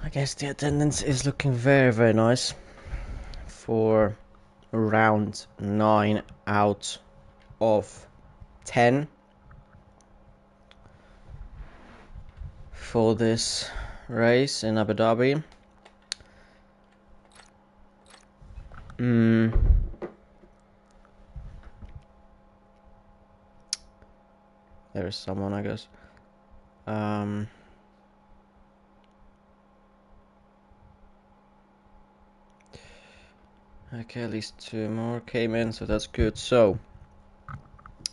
I guess the attendance is looking very, very nice for round 9 out of 10 for this race in Abu Dhabi. There is someone, I guess. Okay, at least 2 more came in, so that's good. So,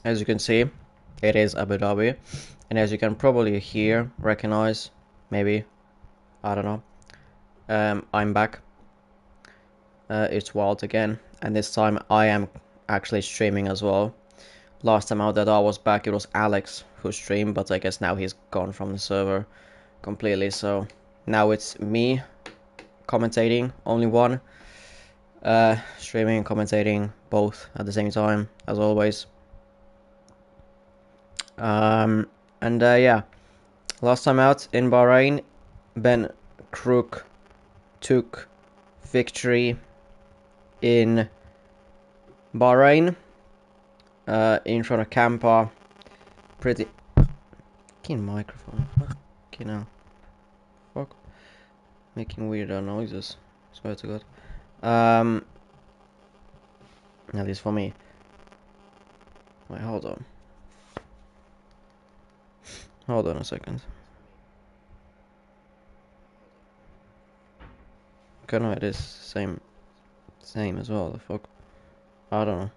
as you can see, it is Abu Dhabi, and as you can probably hear, recognize, maybe, I don't know, I'm back. It's Wild again, and this time I am actually streaming as well. Last time out that I was back, it was Alex who streamed, but I guess now he's gone from the server completely, so now it's me commentating, only one. Streaming and commentating both at the same time, as always. Yeah, last time out in Bahrain, Ben Crook took victory in Bahrain, in front of Campa. Pretty fucking microphone, fucking hell, fuck, making weirdo noises, swear to God. At least for me. Wait, hold on a second. Okay, no, it is same as well. The fuck, I don't know.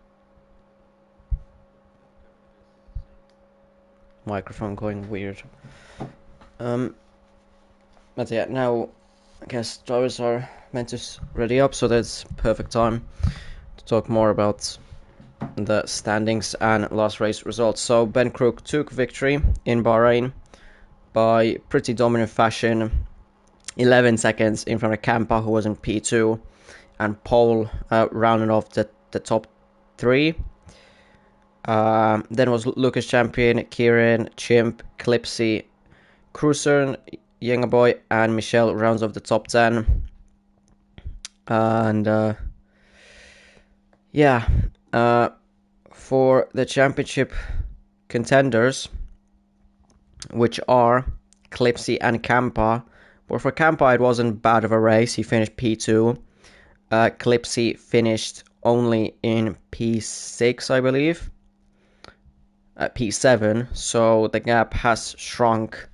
Microphone going weird. But yeah, now I guess drivers are meant to ready up, so that's perfect time to talk more about the standings and last race results. So Ben Crook took victory in Bahrain by pretty dominant fashion, 11 seconds in front of Campa, who was in P2, and Paul rounded off the top 3. Then was Lucas Champion, Kieran, Chimp, Clipzy, Cruiser, Younger Boy, and Michelle rounds off the top 10. And for the championship contenders, which are Clipzy and Campa. But for Campa, it wasn't bad of a race. He finished P2. Clipzy finished only in P6, I believe. P7. So the gap has shrunk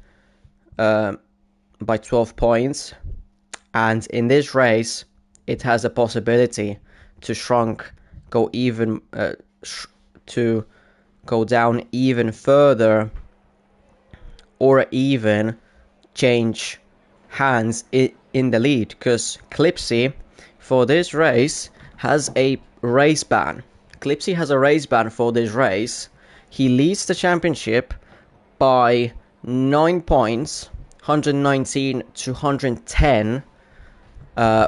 by 12 points. And in this race, it has a possibility to go down even further, or even change hands in the lead, because Clipzy for this race has a race ban. Clipzy has a race ban for this race. He leads the championship by 9 points, 119 to 110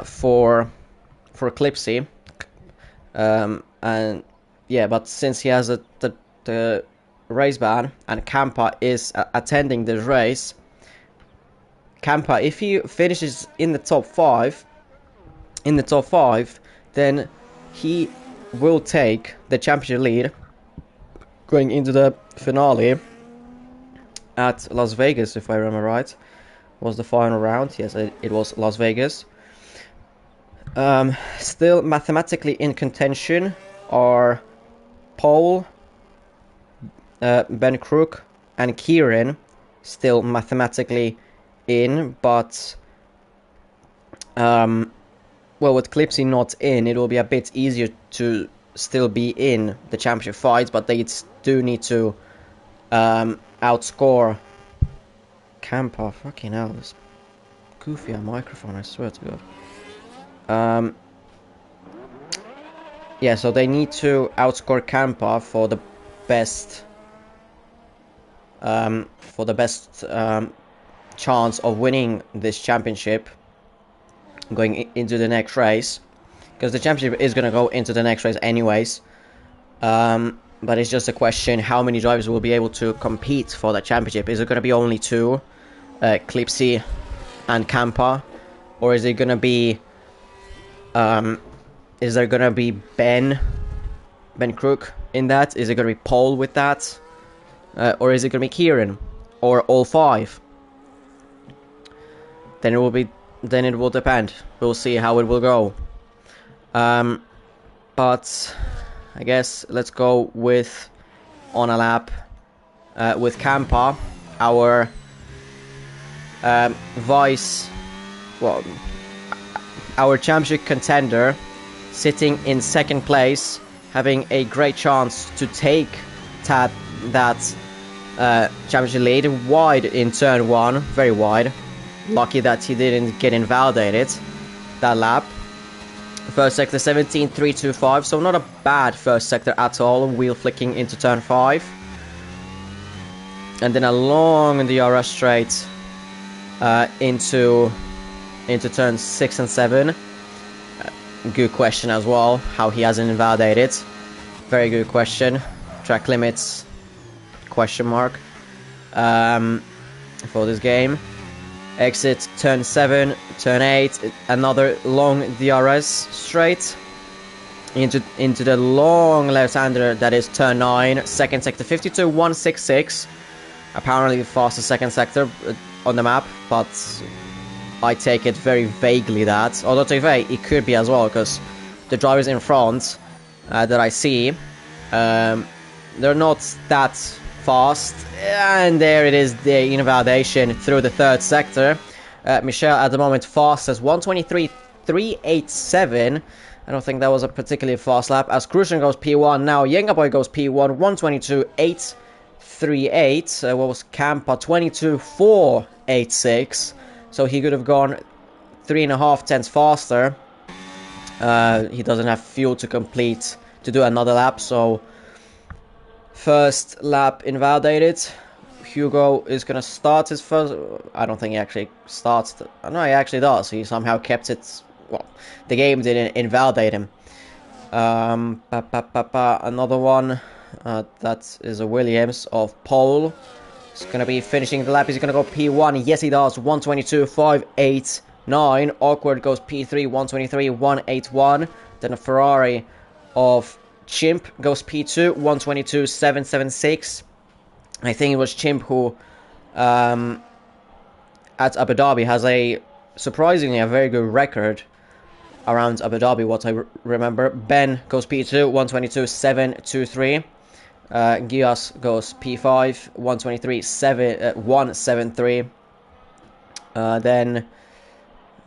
for Clipzy. And yeah, but since he has the race ban and Campa is attending this race, Campa, if he finishes in the top 5, then he will take the championship lead going into the finale at Las Vegas, if I remember right. Was the final round? Yes, it was Las Vegas. Still mathematically in contention are Paul, Ben Crook, and Kieran, still mathematically in, but with Clipzy not in, it will be a bit easier to still be in the championship fight, but they do need to outscore Campa. Fucking hell, this goofy microphone, I swear to God. Yeah, so they need to outscore Campa for the best chance of winning this championship going into the next race, because the championship is going to go into the next race anyways. But it's just a question how many drivers will be able to compete for the championship. Is it going to be only 2, Clipzy and Campa, or is it gonna be is there gonna be Ben Crook in that? Is it gonna be Paul with that, or is it gonna be Kieran, or all 5? Then it will be. Then it will depend. We'll see how it will go. But I guess let's go with on a lap with Campa, our our championship contender, sitting in 2nd place, having a great chance to take that championship lead wide in turn 1, very wide. Lucky that he didn't get invalidated that lap. First sector 17.325, so not a bad first sector at all. Wheel flicking into turn 5. And then a long DRS straight into turn 6 and 7. Good question as well, how he hasn't invalidated. Very good question. Track limits, question mark, for this game. Exit turn 7, turn 8, another long DRS straight into the long left-hander that is turn 9, 2nd sector 52.166. Apparently the fastest 2nd sector on the map, but I take it very vaguely that. Although to be fair, it could be as well, because the drivers in front that I see, they're not that fast, and there it is, the invalidation through the 3rd sector. Michelle at the moment fastest 1:23.387. I don't think that was a particularly fast lap, as Crucian goes P1 now. Yengaboy goes P1 1:22.838. What was Campa 22.486, so he could have gone 3.5 tenths faster. He doesn't have fuel to do another lap, so first lap invalidated. Hugo is going to start his first. I don't think he actually starts. No, he actually does. He somehow kept it. Well, the game didn't invalidate him. Another one. That is a Williams of pole. He's going to be finishing the lap. He's going to go P1. Yes, he does. 1:22.589. Awkward goes P3. 1:23.181. Then a Ferrari of Chimp goes P2, 1:22.776. I think it was Chimp who, at Abu Dhabi, has a surprisingly a very good record around Abu Dhabi, what I remember. Ben goes P2, 1:22.723. Gias goes P5, 1:23.173. Then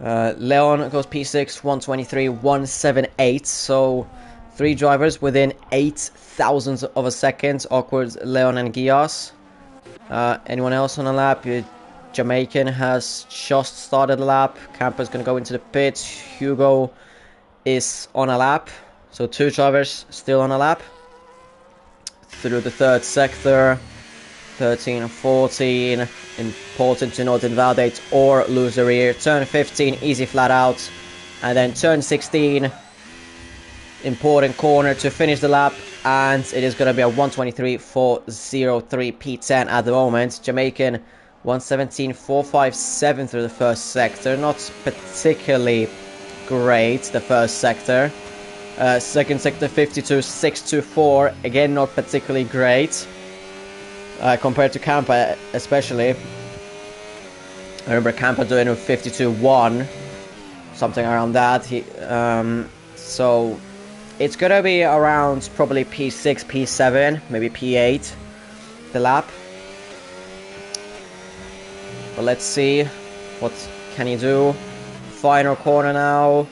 Leon goes P6, 1:23.178. So 3 drivers within 0.08 of a second. Awkward, Leon and Gias. Anyone else on a lap? Jamaican has just started a lap. Campa's going to go into the pit. Hugo is on a lap. So 2 drivers still on a lap. Through the 3rd sector. 13 and 14. Important to not invalidate or lose the rear. Turn 15, easy flat out. And then turn 16. Important corner to finish the lap, and it is going to be a 1:23.403 P10 at the moment. Jamaican 1:17.457 through the 1st sector, not particularly great, the 1st sector. 2nd sector 52.624, again not particularly great, compared to Campa especially. I remember Campa doing a 52.1, something around that. So it's gonna be around probably P6, P7, maybe P8, the lap. But let's see, what can he do? Final corner now.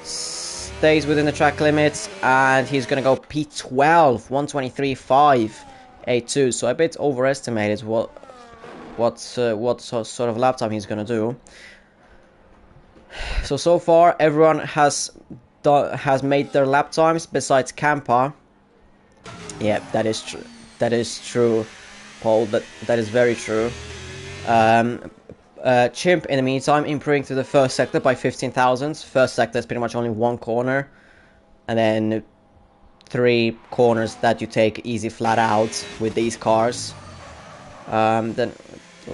Stays within the track limits, and he's gonna go P12, 1:23.582. So a bit overestimated what sort of lap time he's gonna do. So far everyone has made their lap times besides Campa. Yeah, that is true. That is true, Paul. That is very true. Chimp, in the meantime, improving through the 1st sector by 15 thousandths. 1st sector is pretty much only 1 corner, and then 3 corners that you take easy flat out with these cars. Then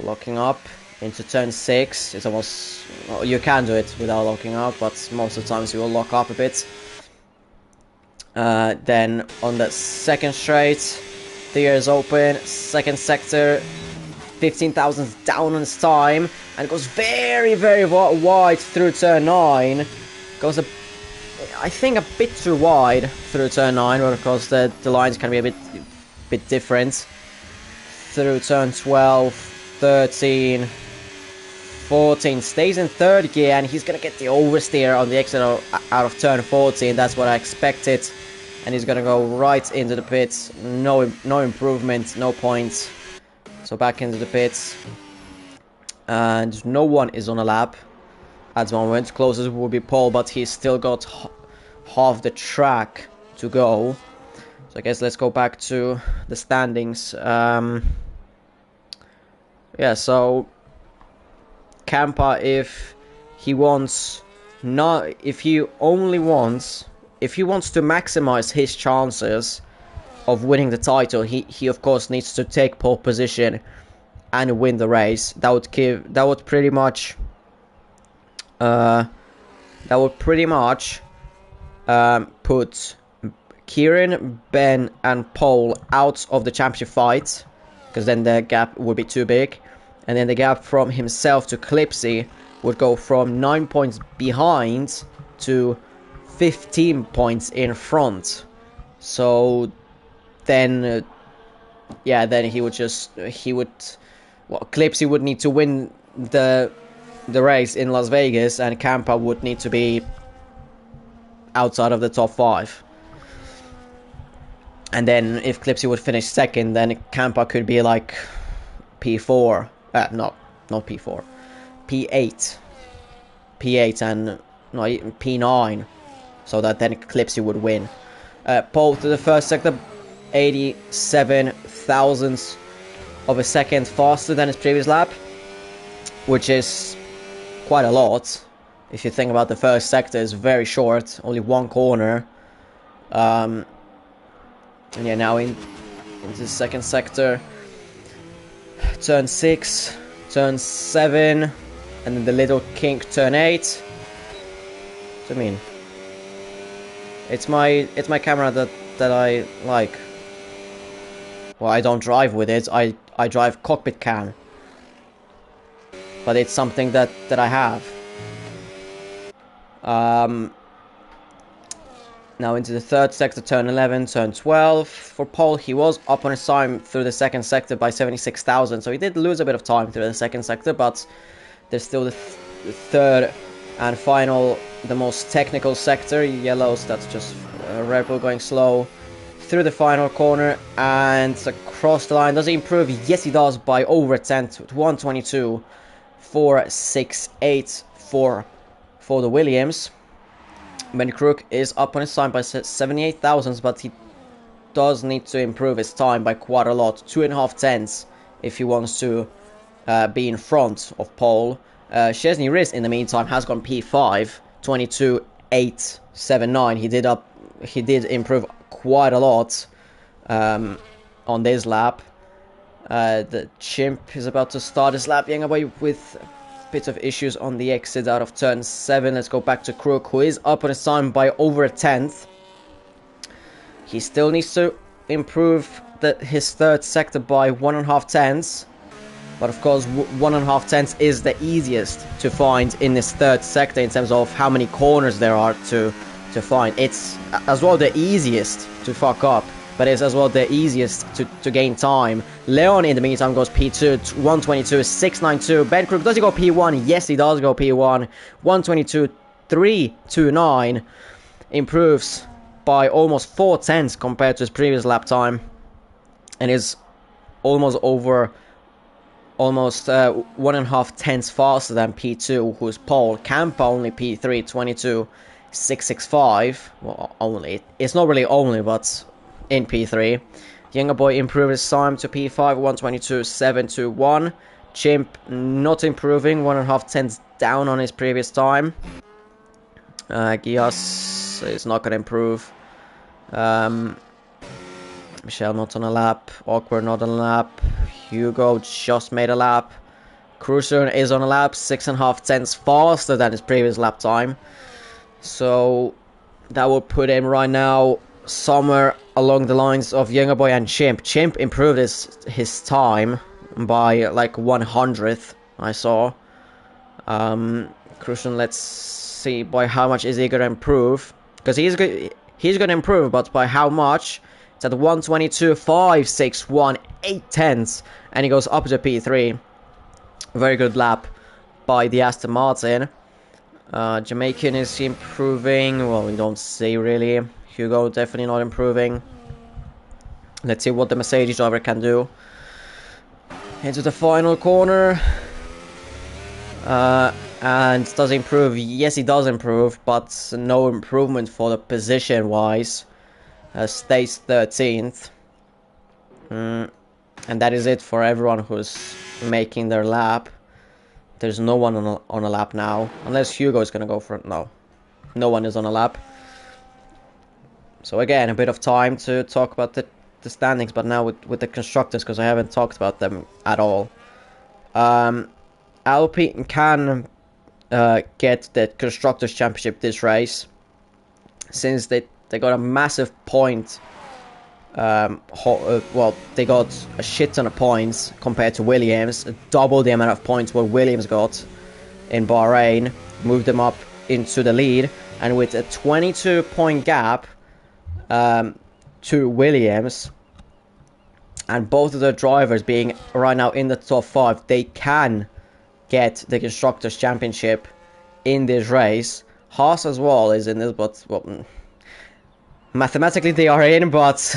locking up. into turn 6. It's almost, well, you can do it without locking up, but most of the times you will lock up a bit. Then on the second straight, the gear is open, second sector, 15,000 down on his time, and goes very, very wide through turn 9. Goes I think a bit too wide through turn 9, but of course the lines can be a bit different. Through turn 12, 13, 14, stays in third gear, and he's gonna get the oversteer on the exit out of turn 14. That's what I expected, and he's gonna go right into the pits. No improvement, no points. So back into the pits, and no one is on a lap at the moment. Closest would be Paul, but he's still got half the track to go. So I guess let's go back to the standings. Yeah, so Campa, if he wants to maximize his chances of winning the title, he of course needs to take pole position and win the race. That would pretty much put Kieran, Ben, and Paul out of the championship fight, because then the gap would be too big, and then the gap from himself to Clipzy would go from 9 points behind to 15 points in front. So then Clipzy would need to win the race in Las Vegas, and Campa would need to be outside of the top 5. And then if Clipzy would finish second, then Campa could be like P4. Not P4. P8. and no, P9. So that then Clipzy would win. Pole to the first sector, 87 thousandths of a second faster than his previous lap, which is quite a lot. If you think about the first sector, is very short, only one corner. And yeah, now into the second sector, turn 6, turn 7, and then the little kink, turn 8. What do you mean? It's my camera that I like. Well, I don't drive with it. I drive cockpit cam, but it's something that I have. Now into the third sector, turn 11, turn 12. For Paul, he was up on his time through the second sector by 76,000, so he did lose a bit of time through the second sector, but there's still the third and final, the most technical sector, yellows, that's just Red Bull going slow, through the final corner and across the line. Does he improve? Yes, he does, by over a tenth, 122.468 for the Williams. Ben Crook is up on his time by 78,000, but he does need to improve his time by quite a lot, 2.5 tenths, if he wants to be in front of Paul. Chesney Riz, in the meantime, has gone P5, 22.879. He did improve quite a lot on this lap. The Chimp is about to start his lap, getting away with bit of issues on the exit out of turn 7. Let's go back to Crook, who is up on his time by over a tenth. He still needs to improve his third sector by 1.5 tenths, but of course 1.5 tenths is the easiest to find in this third sector in terms of how many corners there are to find. It's as well the easiest to fuck up, but it's as well the easiest to gain time. Leon, in the meantime, goes P2, 122.692. Ben Crook, does he go P1? Yes, he does go P1, 122.329. Improves by almost 4 tenths compared to his previous lap time, and is almost 1.5 tenths faster than P2, who's Paul. Campa only P3, 22.665. Well, only. It's not really only, but in P3. Younger boy improved his time to P5, 122.721. Chimp not improving, 1.5 tenths down on his previous time. Gias is not going to improve. Michelle not on a lap. Awkward not on a lap. Hugo just made a lap. Cruiser is on a lap 6.5 tenths faster than his previous lap time. So that would put him right now somewhere along the lines of Younger Boy and Chimp. Chimp improved his time by like 100th, I saw. Crucial, let's see by how much is he gonna improve, because he's gonna improve, but by how much? It's at 122.561, 8 tenths, and he goes up to P3. Very good lap by the Aston Martin. Jamaican is improving. Well, we don't see really. Hugo definitely not improving. Let's see what the Mercedes driver can do. Into the final corner. And does he improve? Yes, he does improve, but no improvement for the position wise. Stays 13th. And that is it for everyone who's making their lap. There's no one on a lap now, unless Hugo is gonna go for it. No one is on a lap. So again, a bit of time to talk about the standings, but now with the constructors, because I haven't talked about them at all. Alpine can get the constructors championship this race, since they got a massive point. Well, they got a shit ton of points compared to Williams, double the amount of points what Williams got in Bahrain, moved them up into the lead, and with a 22-point gap to Williams, and both of the drivers being right now in the top 5, they can get the Constructors' Championship in this race. Haas as well is in this, but well, mathematically they are in, but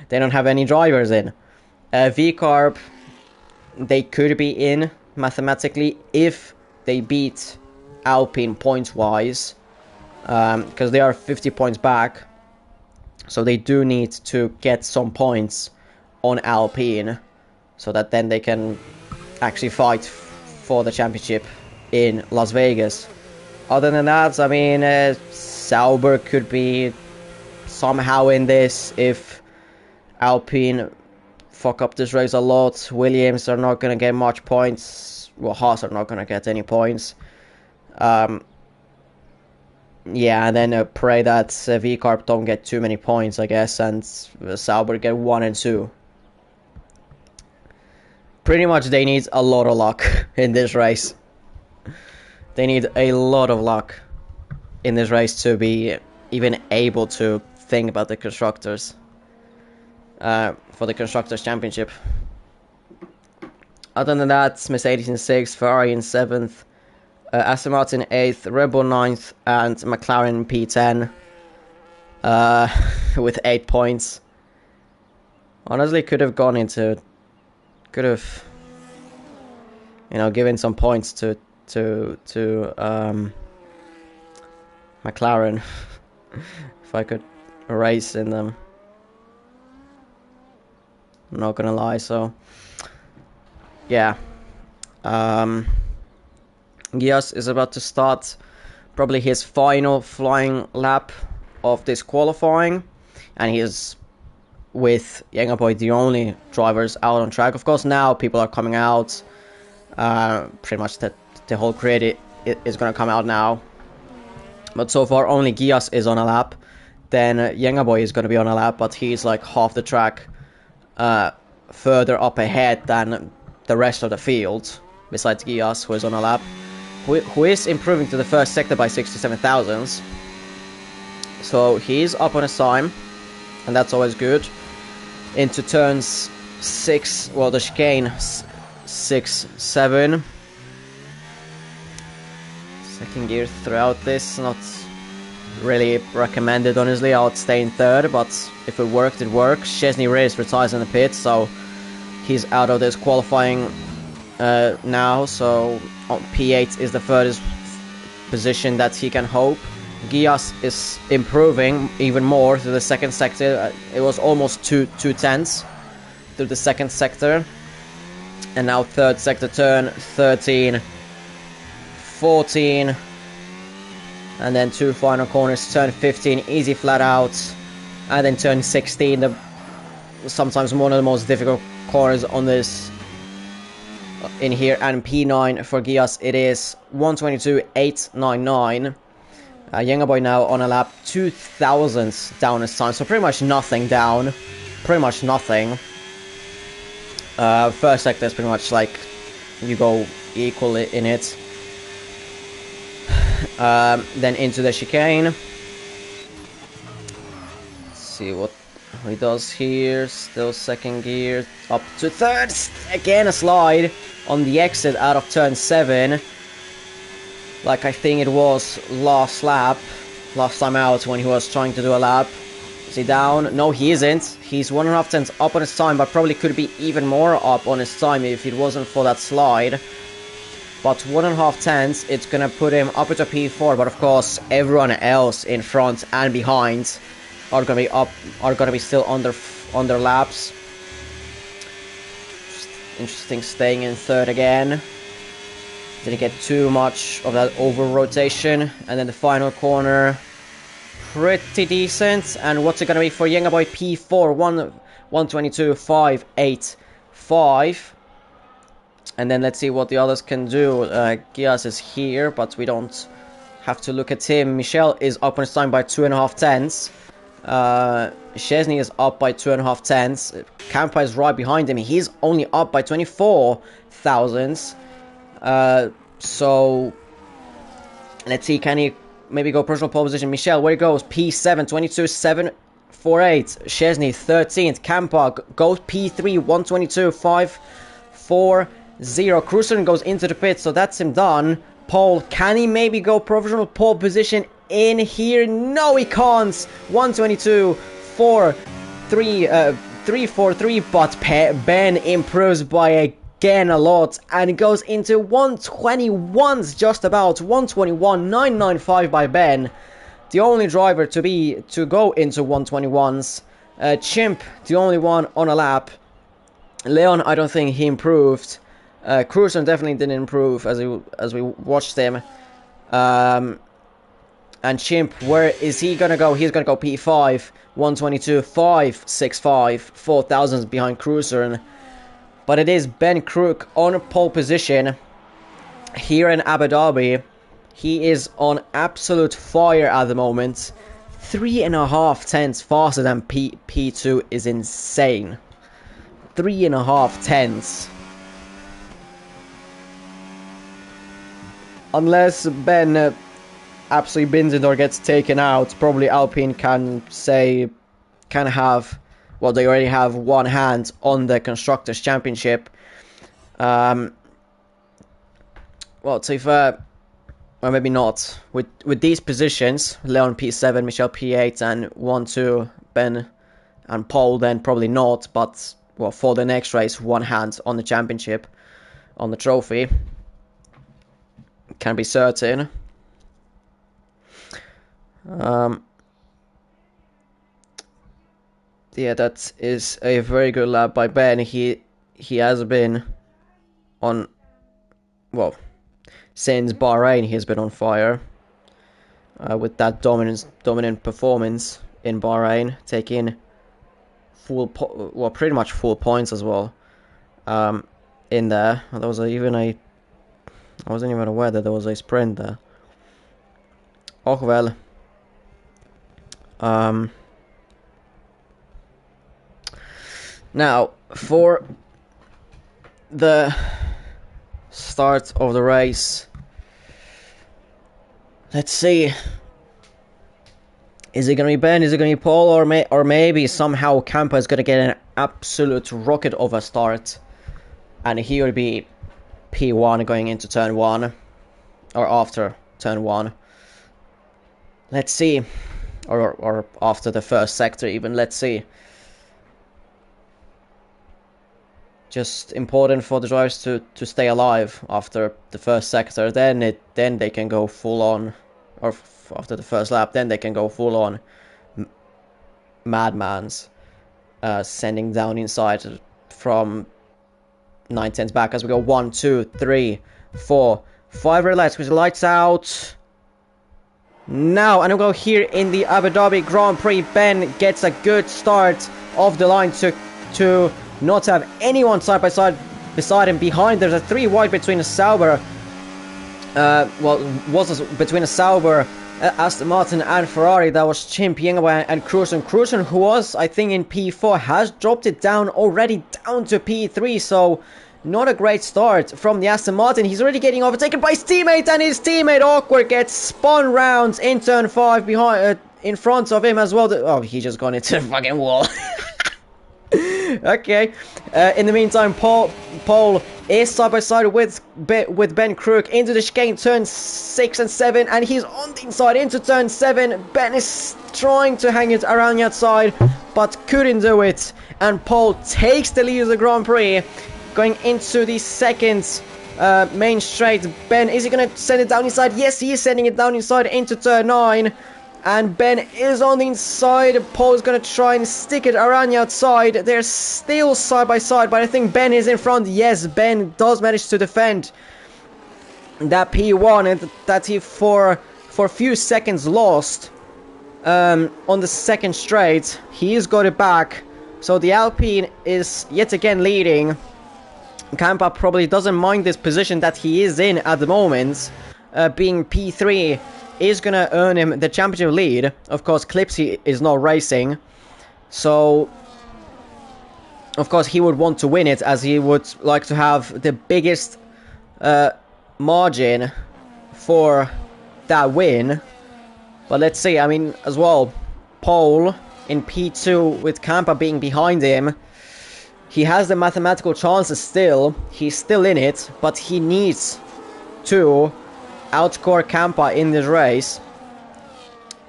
they don't have any drivers in. V-Carb, they could be in mathematically if they beat Alpine points-wise, because they are 50 points back, so they do need to get some points on Alpine, so that then they can actually fight for the championship in Las Vegas. Other than that, I mean, Sauber could be somehow in this if Alpine fuck up this race a lot. Williams are not going to get much points. Well, Haas are not going to get any points. Yeah, and then pray that V-Carb don't get too many points, I guess, and Sauber get 1 and 2. Pretty much they need a lot of luck in this race. They need a lot of luck in this race to be even able to think about the constructors. For the Constructors' Championship. Other than that, Mercedes in 6th, Ferrari in 7th, Aston Martin 8th, Red Bull 9th, and McLaren P10 with 8 points. Honestly, could have, you know, given some points to McLaren if I could race in them. I'm not gonna lie, so yeah. Yas is about to start probably his final flying lap of this qualifying, and he is with Younger Boy the only drivers out on track. Of course, now people are coming out. Pretty much the whole grid is gonna come out now, but so far only Gias is on a lap. Then Younger Boy is gonna be on a lap, but he's like half the track further up ahead than the rest of the field, besides Gias, who is on a lap, who is improving to the first sector by 67 thousandths. So he's up on his time, and that's always good. Into turns 6, well, the chicane 6, 7. Second gear throughout this, not really recommended, honestly. I would stay in 3rd, but if it worked, it works. Chesney Reyes retires in the pit, so he's out of this qualifying now, so P8 is the furthest position that he can hope. Gias is improving even more to the second sector. It was almost 2 tenths through the second sector, and now third sector turn 13, 14, and then 2 final corners, turn 15 easy flat out, and then turn 16, sometimes one of the most difficult corners on this in here, and P9 for Gias, it is 1:22.899. Younger boy now on a lap 2,000 down his time, so pretty much nothing down, pretty much nothing. First sector is pretty much like you go equal in it. Then into the chicane. Let's see what he does here. Still second gear, up to third. Again a slide on the exit out of turn 7. Like I think it was last time out when he was trying to do a lap. Is he down? No, he isn't. He's 1.5 tenths up on his time, but probably could be even more up on his time if it wasn't for that slide. But 1.5 tenths, it's gonna put him up into P4. But of course, everyone else in front and behind are gonna be still under laps. Interesting, staying in third again. Didn't get too much of that over rotation, and then the final corner, pretty decent. And what's it gonna be for Younger Boy? P4, 1:22.585. And then let's see what the others can do. Gias is here, but we don't have to look at him. Michel is up on his time by 2.5 tenths. Szczesny is up by 2.5 tenths. Campa is right behind him. He's only up by 24 thousandths. So let's see, can he maybe go personal pole position? Michel, where he goes? P7, 22.748. Szczesny, 13th. Campa goes P3, 1:22.540. Cruiser goes into the pit, so that's him done. Pole, can he maybe go provisional pole position in here? No, he can't. 1:22.343, but Ben improves by again a lot and goes into 1:21s, just about 1:21.995 by Ben, the only driver to go into 1:21s. Chimp, the only one on a lap. Leon, I don't think he improved. Cruiser definitely didn't improve as we watched him. And Chimp, where is he gonna go? He's gonna go P5, 1:22.565, 4,000 behind Cruiser. But it is Ben Crook on pole position here in Abu Dhabi. He is on absolute fire at the moment. 3.5 tenths faster than P2 is insane. 3.5 tenths. Unless Ben absolutely bins it or gets taken out, probably Alpine can have, well, they already have one hand on the Constructors' Championship. Well, to be fair, or maybe not. With these positions, Leon P7, Michel P8, and 1-2, Ben and Paul, then probably not. But, well, for the next race, one hand on the championship, on the trophy. Can be certain. Yeah, that is a very good lap by Ben. He has been on, well, since Bahrain, he's been on fire with that dominant performance in Bahrain, taking pretty much full points as well. In there, there was I wasn't even aware that there was a sprint there. Oh well. Now, for the start of the race, let's see. Is it going to be Ben? Is it going to be Paul? Or maybe somehow Campa is going to get an absolute rocket of a start. And he will be P1 going into turn 1. Or after turn 1. Let's see. Or after the first sector even. Let's see. Just important for the drivers to stay alive after the first sector. Then they can go full on, or after the first lap, then they can go full on madmans, sending down inside from 9 tenths back as we go 1, 2, 3, 4, 5 red lights. With the lights out now, and we'll go here in the Abu Dhabi Grand Prix. Ben gets a good start off the line to not have anyone side by side beside him. Behind, there's a 3 wide between a Sauber, between a Sauber, Aston Martin and Ferrari. That was Campa and Cruisen, who was, I think, in P4, has dropped it down already down to P3, so not a great start from the Aston Martin. He's already getting overtaken by his teammate, and his teammate Awkward gets spun round in turn 5 behind, in front of him as well. Oh, he just gone into the fucking wall. Okay. In the meantime, Paul is side by side with Ben Crook into the chicane, turn 6 and 7, and he's on the inside into turn 7. Ben is trying to hang it around the outside, but couldn't do it. And Paul takes the lead of the Grand Prix, going into the second main straight. Ben, is he going to send it down inside? Yes, he is sending it down inside into turn 9. And Ben is on the inside. Paul is going to try and stick it around the outside. They're still side by side, but I think Ben is in front. Yes, Ben does manage to defend that P1, and that he for a few seconds lost on the second straight. He's got it back. So the Alpine is yet again leading. Campa probably doesn't mind this position that he is in at the moment, being P3. Is going to earn him the championship lead. Of course, Clipzy is not racing, so of course he would want to win it, as he would like to have the biggest margin for that win. But let's see. I mean, as well, Paul in P2 with Campa being behind him, he has the mathematical chances still. He's still in it, but he needs to outscore Campa in this race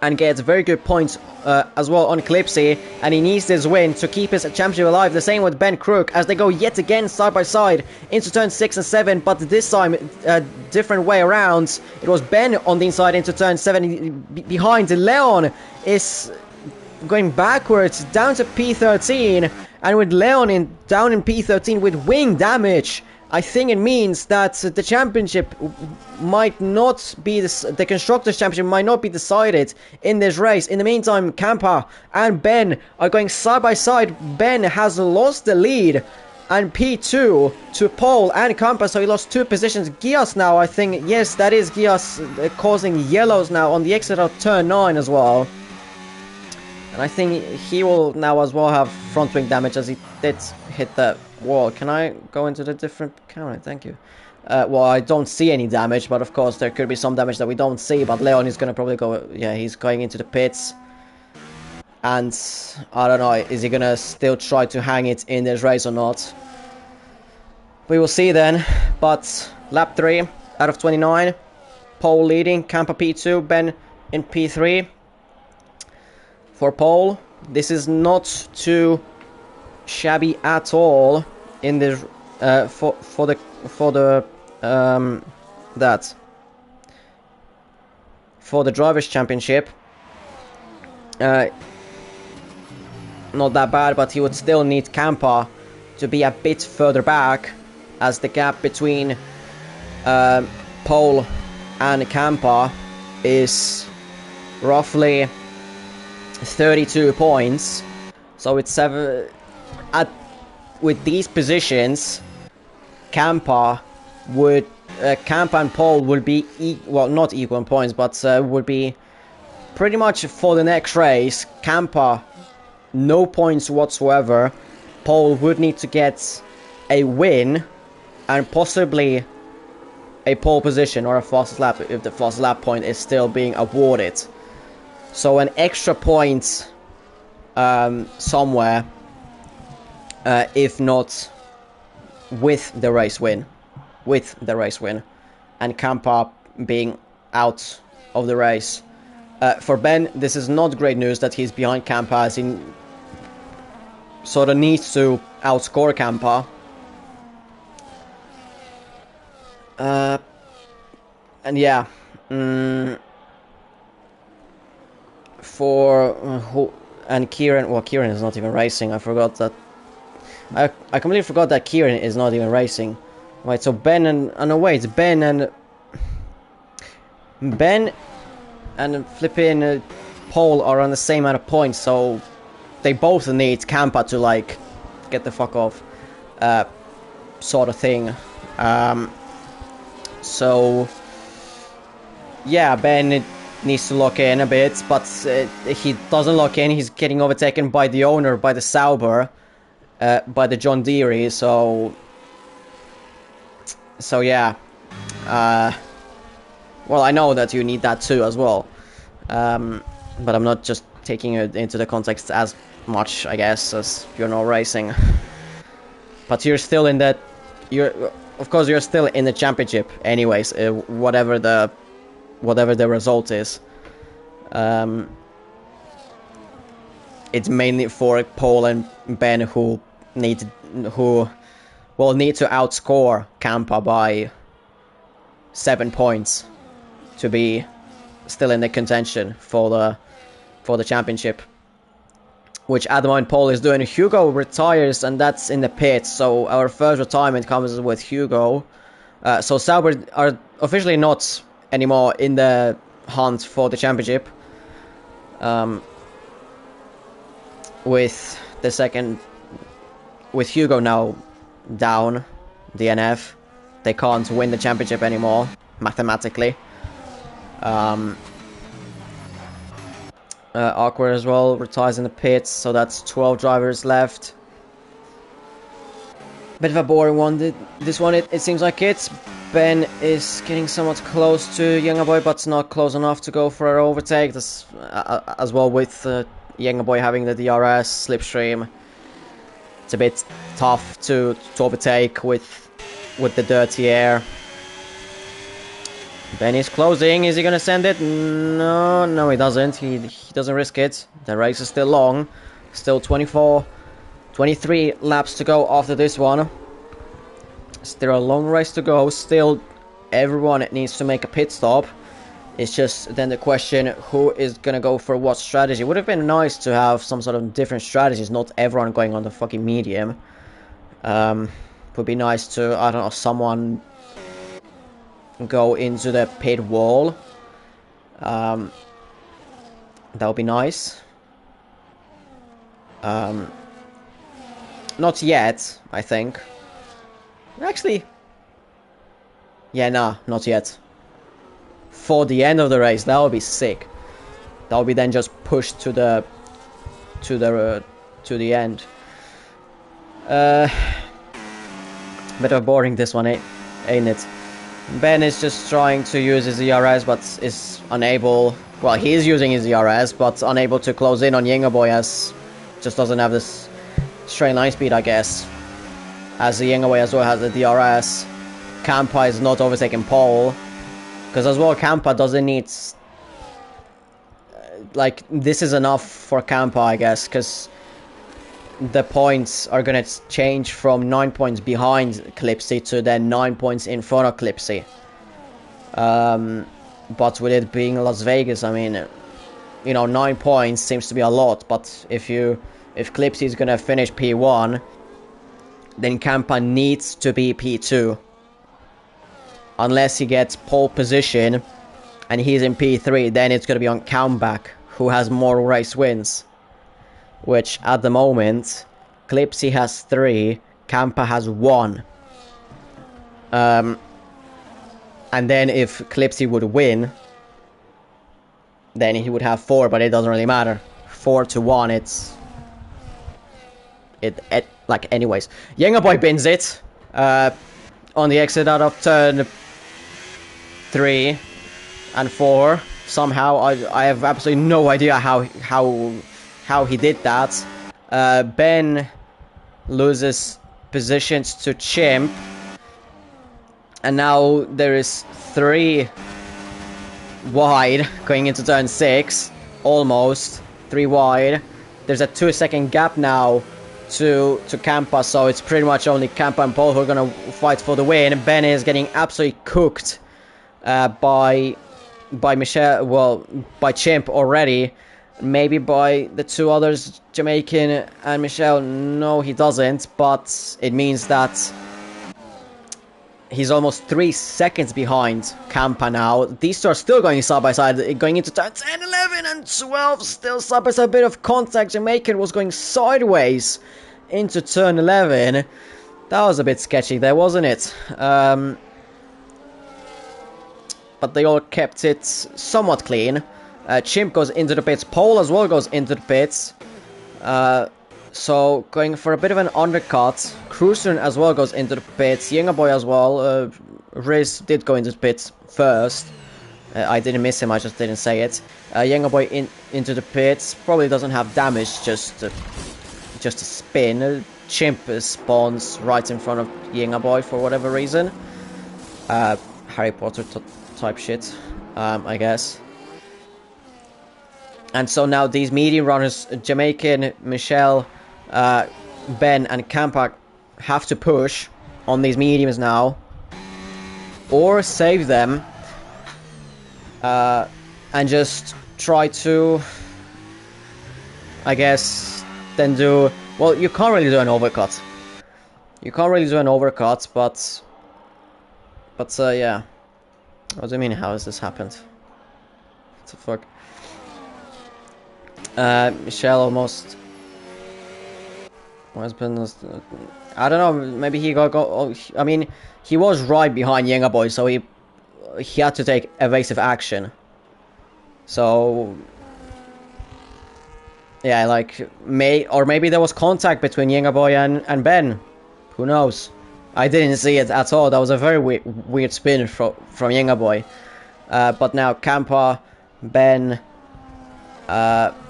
and gets very good points as well on Clipzy, and he needs this win to keep his championship alive. The same with Ben Crook, as they go yet again side by side into turn 6 and 7, but this time different way around. It was Ben on the inside into turn 7 behind. Leon is going backwards down to P13, and with Leon down in P13 with wing damage, I think it means that the championship might not be the Constructors' Championship might not be decided in this race. In the meantime, Campa and Ben are going side by side. Ben has lost the lead and P2 to Paul and Campa, so he lost 2 positions. Gias now, I think, yes, that is Gias causing yellows now on the exit of turn 9 as well. And I think he will now as well have front wing damage, as he did hit the wall. Can I go into the different camera? Thank you. Well, I don't see any damage, but of course there could be some damage that we don't see. But Leon is going to probably go... Yeah, he's going into the pits. And I don't know, is he going to still try to hang it in this race or not? We will see then. But lap 3 out of 29. Paul leading, Campa P2, Ben in P3. For Paul, this is not too shabby at all in this for the Drivers' Championship. Not that bad, but he would still need Campa to be a bit further back, as the gap between Paul and Campa is roughly 32 points. So it's 7 with these positions. Campa and Paul would be well, not equal in points, but would be pretty much for the next race. Campa, no points whatsoever. Paul would need to get a win and possibly a pole position or a fastest lap if the fastest lap point is still being awarded. So an extra point somewhere, if not with the race win. And Campa being out of the race. For Ben, this is not great news that he's behind Campa, as he sort of needs to outscore Campa. And yeah, and Kieran, well, Kieran is not even racing. I forgot that. I completely forgot that Kieran is not even racing. Right, so Ben and flipping Paul are on the same amount of points, so they both need Campa to like get the fuck off. sort of thing. So yeah, Ben needs to lock in a bit, but he doesn't lock in. He's getting overtaken by the owner, by the Sauber, by the John Deere. So yeah. Well, I know that you need that too as well, but I'm not just taking it into the context as much, I guess, as you're not racing. But you're still in that. Of course, you're still in the championship, anyways. Whatever the result is. It's mainly for Paul and Ben who will need to outscore Campa by 7 points to be still in the contention for the championship, which at the moment Paul is doing. Hugo retires, and that's in the pits, so our first retirement comes with Hugo. So Sauber are officially not anymore in the hunt for the championship, with Hugo now down DNF. They can't win the championship anymore, mathematically. Awkward as well retires in the pits, so that's 12 drivers left. Bit of a boring one. This one, it seems like it. Ben is getting somewhat close to Younger Boy, but not close enough to go for an overtake. This, as well with Younger Boy having the DRS slipstream. It's a bit tough to overtake with the dirty air. Ben is closing. Is he gonna send it? No, he doesn't. He doesn't risk it. The race is still long. Still 23 laps to go after this one. Still a long race to go. Still, everyone needs to make a pit stop. It's just then the question, who is gonna go for what strategy? Would have been nice to have some sort of different strategies, not everyone going on the fucking medium. Would be nice to, I don't know, someone go into the pit wall. That would be nice. Not yet, I think. Actually, yeah, nah, not yet. For the end of the race, that would be sick. That would be then just pushed to the end. Bit of boring this one, ain't it? Ben is just trying to use his ERS, but is unable. Well, he is using his ERS, but unable to close in on Younger Boy, as just doesn't have this straight line speed, I guess. As the Younger Boy as well has the DRS. Campa is not overtaking Paul, because as well Campa doesn't need. Like, this is enough for Campa, I guess, because the points are gonna change from 9 points behind Clipzy to then 9 points in front of Clipzy. But with it being Las Vegas, I mean, you know, 9 points seems to be a lot. But if Clipzy is gonna finish P1, then Campa needs to be P2, unless he gets pole position and he's in P3. Then it's gonna be on Comeback, who has more race wins. Which, at the moment, Clipzy has 3, Campa has 1. And then if Clipzy would win, then he would have 4, but it doesn't really matter. 4 to 1, like, anyways. Younger Boy bins it, on the exit out of turn 3 and 4. Somehow, I have absolutely no idea how he did that. Ben loses positions to Chimp, and now there is 3 wide going into turn 6, almost 3 wide. There's a 2-second gap now to Campa, so it's pretty much only Campa and Paul who are gonna fight for the win. Ben is getting absolutely cooked by Michelle, well, by Chimp already. Maybe by the 2 others, Jamaican and Michelle. No, he doesn't, but it means that he's almost 3 seconds behind Campa now. These 2 are still going side by side, going into turn 10, 11, and 12, still side by side. Bit of contact. Jamaican was going sideways into turn 11. That was a bit sketchy there, wasn't it? But they all kept it somewhat clean. Chimp goes into the pits. Pole as well goes into the pits. So going for a bit of an undercut. Cruiser as well goes into the pits. Boy as well. Riz did go into the pits first. I didn't miss him, I just didn't say it. Boy into the pits. Probably doesn't have damage, just a spin. Chimp spawns right in front of Boy for whatever reason. Harry Potter type shit, I guess. And so now these medium runners, Jamaican, Michelle, Ben and Campa, have to push on these mediums now. Or save them. And just try to, I guess, then do... Well, you can't really do an overcut. You can't really do an overcut, but yeah. What do you mean, how has this happened? What the fuck? Michelle almost... has been... I don't know, maybe he got... I mean, he was right behind Boy, so he had to take evasive action. So... yeah, like, maybe there was contact between Boy and Ben. Who knows? I didn't see it at all. That was a very weird spin from Boy. But now Campa, Ben,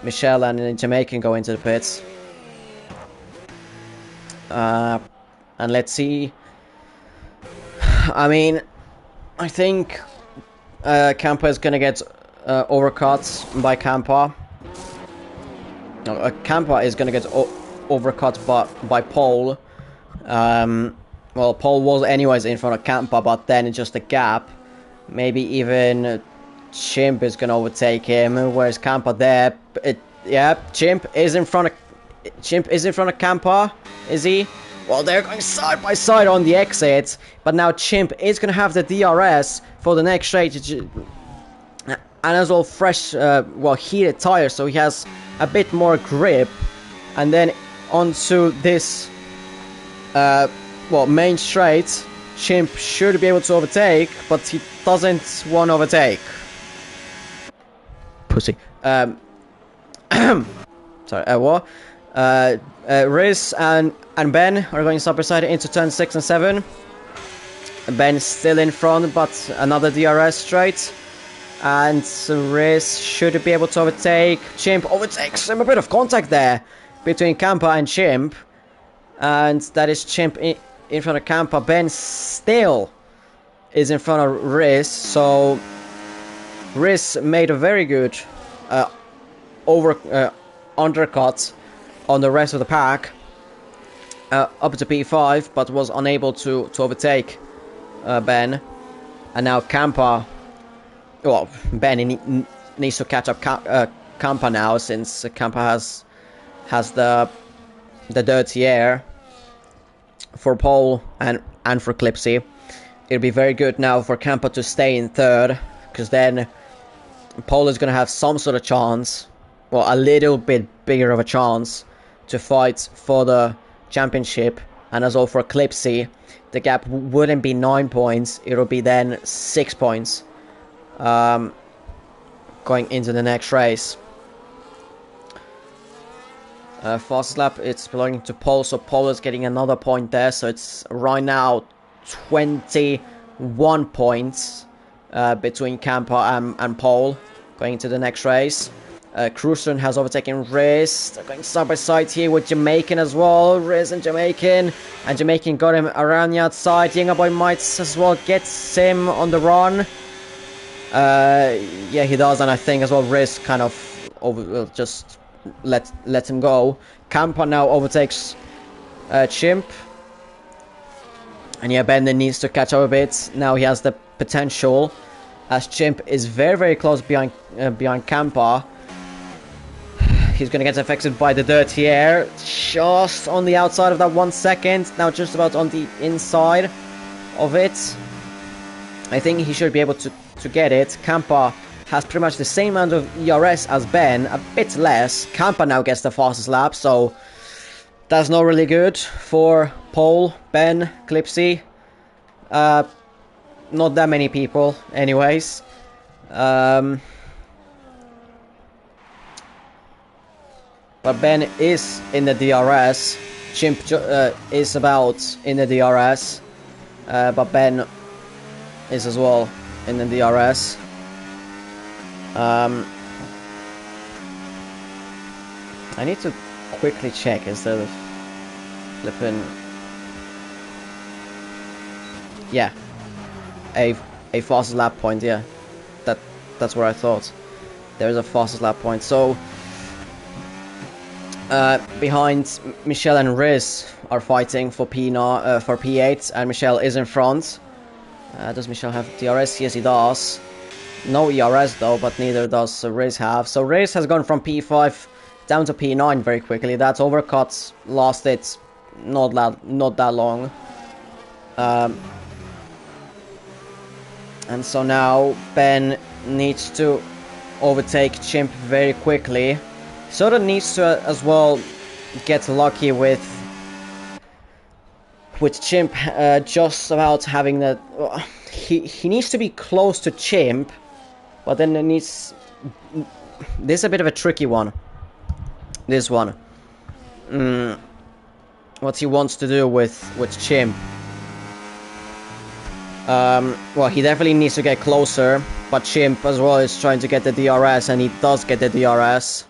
Michelle and Jamaican go into the pits. And let's see. I mean, I think Campa is gonna get overcut by Campa. No, Campa is gonna get overcut by Pole. Well, Pole was anyways in front of Campa, but then it's just a gap. Maybe even Chimp is gonna overtake him. Where's Campa there? Yeah, Chimp is in front of Campa. Is he? Well, they're going side by side on the exit, but now Chimp is gonna have the DRS for the next straight. And as well, fresh, heated tires, so he has a bit more grip. And then onto this, main straight, Chimp should be able to overtake, but he doesn't want to overtake. Pussy. Sorry, what? Riz and Ben are going side by side into turn 6 and 7. Ben still in front, but another DRS straight. And Riz should be able to overtake. Chimp overtakes him. A bit of contact there between Campa and Chimp. And that is Chimp in front of Campa. Ben still is in front of Riz. So Riz made a very good undercut on the rest of the pack up to P5, but was unable to overtake Ben. And now Campa, well, Ben needs to catch up Campa now, since Campa has the dirty air for Pole and for Clipzy. It'll be very good now for Campa to stay in third, because then Pole is going to have some sort of chance, well, a little bit bigger of a chance to fight for the championship. And as well for Clipzy, the gap wouldn't be 9 points, it'll be then 6 points going into the next race. Fastest lap, it's belonging to Pole, so Pole is getting another point there, so it's right now 21 points between Campa and Pole going into the next race. Cruiser has overtaken Riz. They're going side by side here with Jamaican as well. Riz and Jamaican got him around the outside. Boy might as well get him on the run. Yeah, he does, and I think as well Riz kind of just let him go. Campa now overtakes Chimp. And yeah, Ben then needs to catch up a bit. Now he has the potential, as Chimp is very, very close behind Campa. He's going to get affected by the dirty air. Just on the outside of that 1 second. Now just about on the inside of it. I think he should be able to get it. Campa has pretty much the same amount of ERS as Ben. A bit less. Campa now gets the fastest lap. So That's not really good for Paul, Ben, Clipzy. Not that many people, anyways. But Ben is in the DRS. Chimp is about in the DRS. But Ben is as well in the DRS. I need to quickly check instead of flipping. Yeah, a fastest lap point. Yeah, that's what I thought. There's a fastest lap point. So behind Michelle and Riz are fighting for P8, and Michelle is in front. Does Michelle have DRS? Yes, he does. No ERS though, but neither does Riz have. So Riz has gone from P5 down to P9 very quickly. That overcut lasted not that long. And so now Ben needs to overtake Chimp very quickly. Sort of needs to as well get lucky with Chimp just about having that. He needs to be close to Chimp, but then it needs. This is a bit of a tricky one. This one. What he wants to do with Chimp. Well, he definitely needs to get closer, but Chimp as well is trying to get the DRS, and he does get the DRS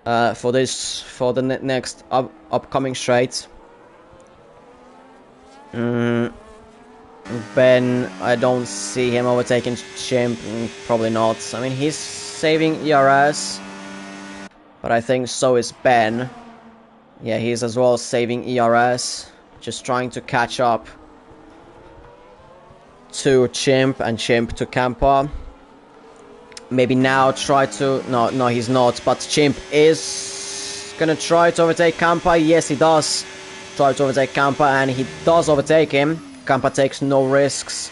for the next upcoming straight. Ben, I don't see him overtaking Chimp. Probably not. I mean, he's saving ERS, but I think so is Ben. Yeah, he's as well saving ERS, just trying to catch up to Chimp and Chimp to Campa. Maybe now try to... No, he's not. But Chimp is gonna try to overtake Campa. Yes, he does try to overtake Campa, and he does overtake him. Campa takes no risks.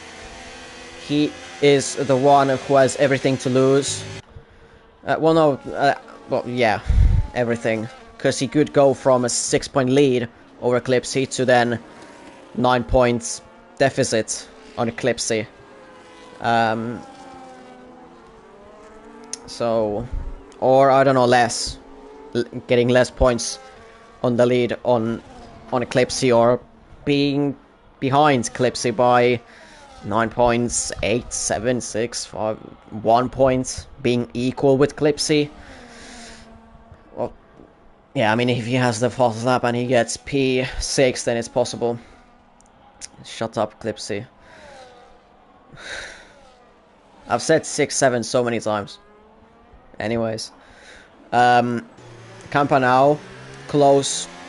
He is the one who has everything to lose. Well, yeah, everything. Because he could go from a 6-point lead over Clipzy to then 9 points deficit on Clipzy. So, or I don't know, less, getting less points on the lead on Clipzy, or being behind Clipzy by 9 points, 8, 7, 6, 5, 1 point, being equal with Clipzy. Well, yeah, I mean, if he has the fastest lap and he gets P6, then it's possible. Shut up, Clipzy. I've said 6, 7 so many times. Anyways, Campa now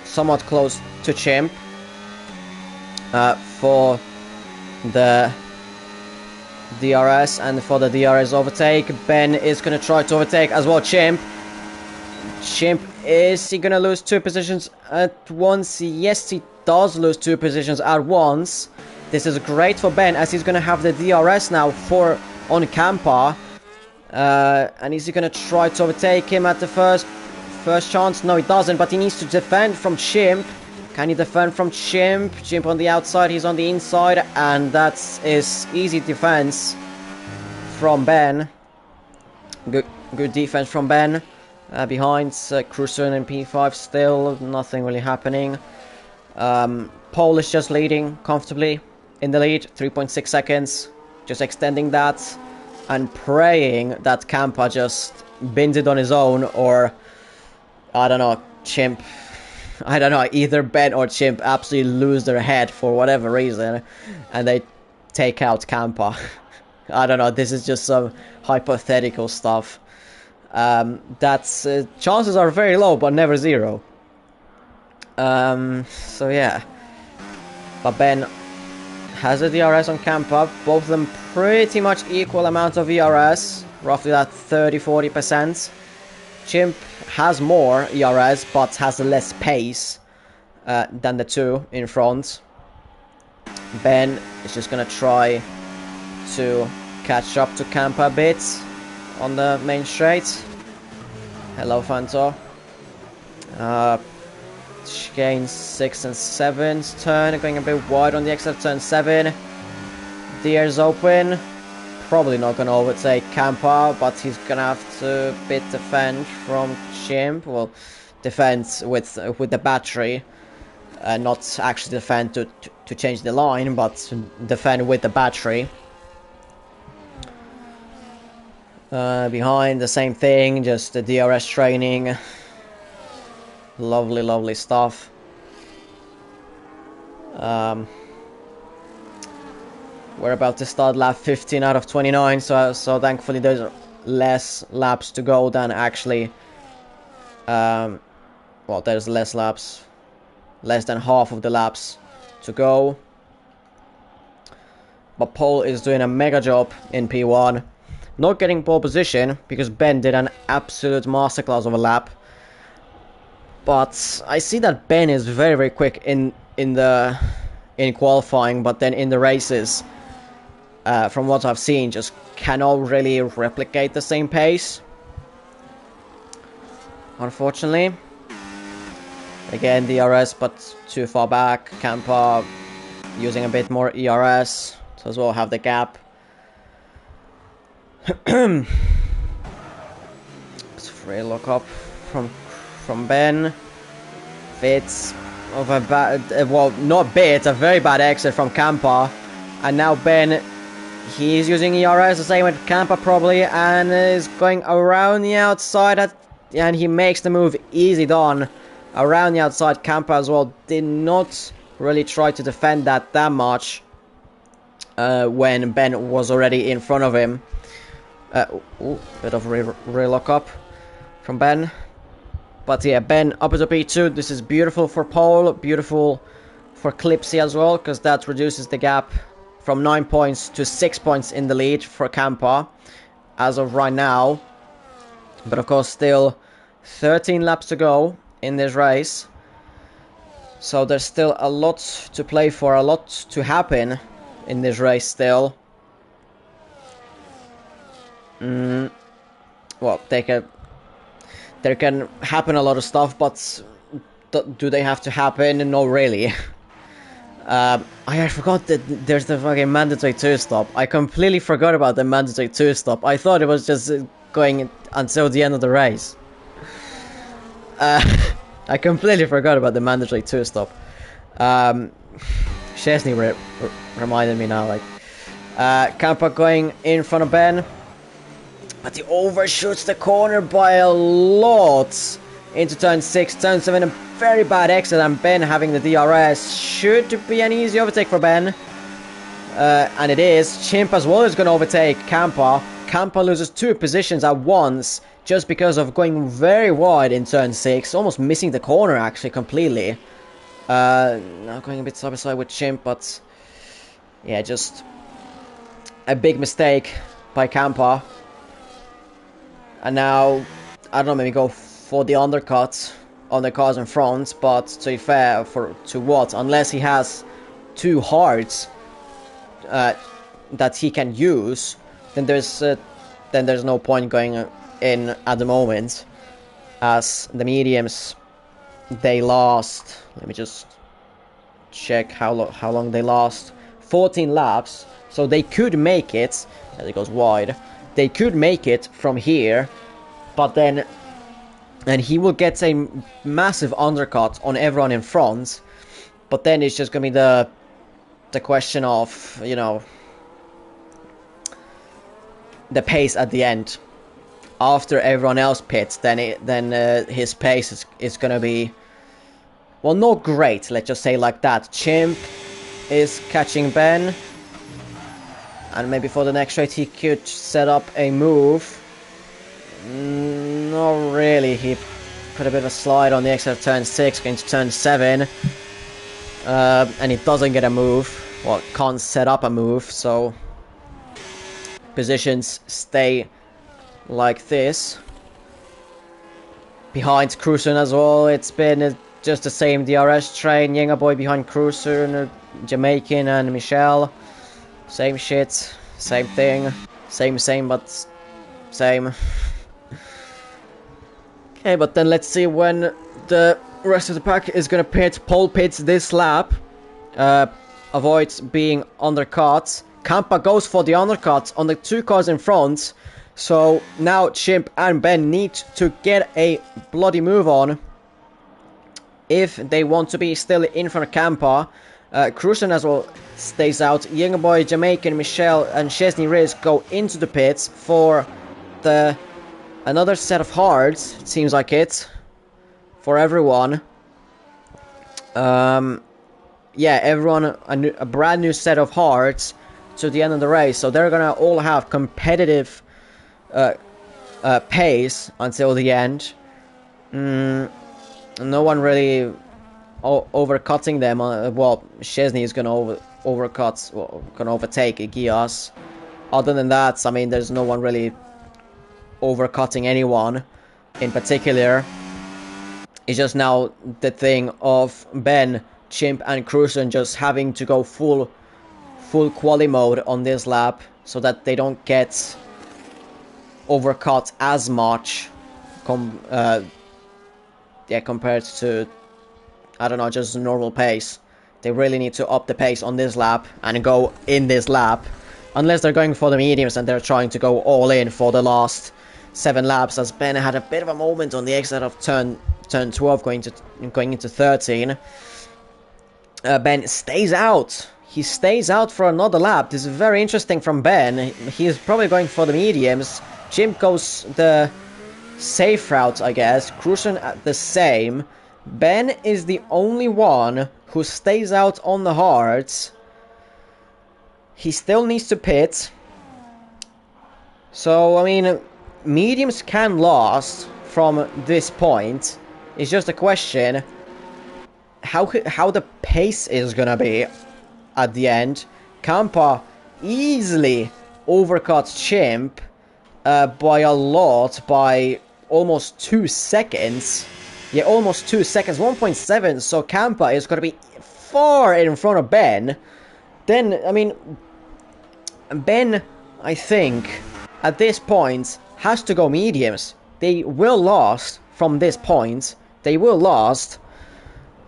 somewhat close to Chimp for the DRS, and for the DRS overtake. Ben is gonna try to overtake as well Chimp. Chimp, is he gonna lose 2 positions at once? Yes, he does lose 2 positions at once. This is great for Ben, as he's gonna have the DRS now on Campa. And is he gonna try to overtake him at the first chance? No, he doesn't, but he needs to defend from Chimp. Can he defend from Chimp? Chimp on the outside, he's on the inside, and that is easy defense from Ben. Good defense from Ben. Behind Cruiser and P5 still, nothing really happening. Paul is just leading comfortably in the lead, 3.6 seconds. Just extending that and praying that Campa just bins it on his own, or I don't know, Chimp. I don't know, either Ben or Chimp absolutely lose their head for whatever reason and they take out Campa. I don't know, this is just some hypothetical stuff. That's chances are very low, but never zero. So yeah, but Ben has a DRS on Campa, both of them pretty much equal amount of ERS, roughly that 30-40%. Chimp has more ERS, but has less pace than the two in front. Ben is just gonna try to catch up to Campa a bit on the main straight. Hello, Fanto. gain 6 and 7's turn, going a bit wide on the exit of turn 7. The air's open. Probably not gonna overtake Campa, but he's gonna have to bit defend from Chimp. Well, defend with the battery, not actually defend to change the line, but defend with the battery. Behind the same thing, just the DRS training. Lovely, lovely stuff. We're about to start lap 15 out of 29, so thankfully there's less laps to go than actually. Well, there's less laps, less than half of the laps to go. But Paul is doing a mega job in P1. Not getting pole position because Ben did an absolute masterclass of a lap. But I see that Ben is very, very quick in qualifying, but then in the races, from what I've seen, just cannot really replicate the same pace, unfortunately. Again, DRS, but too far back. Campa using a bit more ERS to as well have the gap. It's free lock up from Ben. Bits of a bad, well, not bit, a very bad exit from Campa, and now Ben, he's using ERS the same with Campa probably, and is going around the outside, and he makes the move easy done around the outside. Campa as well did not really try to defend that much when Ben was already in front of him. Bit of rear lock up from Ben. But yeah, Ben up to P2. This is beautiful for Paul, beautiful for Clipzy as well, because that reduces the gap from 9 points to 6 points in the lead for Campa as of right now. But of course, still 13 laps to go in this race. So there's still a lot to play for, a lot to happen in this race still. Well, there can happen a lot of stuff, but do they have to happen? No, really. I forgot that there's the fucking mandatory 2-stop. I completely forgot about the mandatory 2-stop. I thought it was just going until the end of the race. I completely forgot about the mandatory 2-stop. Chesney reminded me now, like. Campa going in front of Ben. But he overshoots the corner by a lot into turn 6, turn 7, a very bad exit, and Ben having the DRS should be an easy overtake for Ben. And it is. Chimp as well is going to overtake Campa. Campa loses 2 positions at once just because of going very wide in turn 6, almost missing the corner actually completely. Now going a bit side by side with Chimp, but yeah, just a big mistake by Campa. And now, I don't know, maybe go for the undercut on the cars in front, but to be fair, to what? Unless he has 2 hards that he can use, then there's no point going in at the moment, as the mediums, they last, let me just check how long they last, 14 laps, so they could make it, as it goes wide, they could make it from here, but then, and he will get a massive undercut on everyone in front, but then it's just gonna be the question of, you know, the pace at the end. After everyone else pits, then his pace is gonna be, well, not great, let's just say like that. Chimp is catching Ben. And maybe for the next race he could set up a move. Not really. He put a bit of a slide on the exit of turn 6 going to turn 7. And he doesn't get a move. Well, can't set up a move, so positions stay like this. Behind Cruiser as well, it's been just the same DRS train. Yenga Boy behind Cruiser, Jamaican and Michelle. Same shit, same thing, same, but same. Okay, but then let's see when the rest of the pack is gonna pit. Pole pits this lap. Avoids being undercut. Campa goes for the undercut on the 2 cars in front. So now Chimp and Ben need to get a bloody move on if they want to be still in front of Campa. Cruzen as well stays out. Younger Boy, Jamaican, Michelle and Chesney Riz go into the pits for another set of hards. It seems like it for everyone. Yeah, everyone a brand new set of hards to the end of the race. So they're gonna all have competitive pace until the end. No one really overcutting them. Well, Chesney is gonna gonna overtake Yas. Other than that, I mean, there's no one really overcutting anyone in particular. It's just now the thing of Ben, Chimp and Cruzen just having to go full quali mode on this lap so that they don't get overcut as much compared to, I don't know, just normal pace. They really need to up the pace on this lap and go in this lap, unless they're going for the mediums and they're trying to go all in for the last 7 laps, as Ben had a bit of a moment on the exit of turn 12 going into 13. Ben stays out. He stays out for another lap. This is very interesting from Ben. He is probably going for the mediums. Chimp goes the safe route, I guess. Cruzen the same. Ben is the only one who stays out on the hards. He still needs to pit. So, I mean, mediums can last from this point. It's just a question how the pace is gonna be at the end. Campa easily overcuts Chimp by a lot, by almost 2 seconds. Yeah, almost 2 seconds, 1.7. So Campa is gonna be far in front of Ben. Then, I mean, Ben, I think, at this point, has to go mediums. They will last from this point. They will last.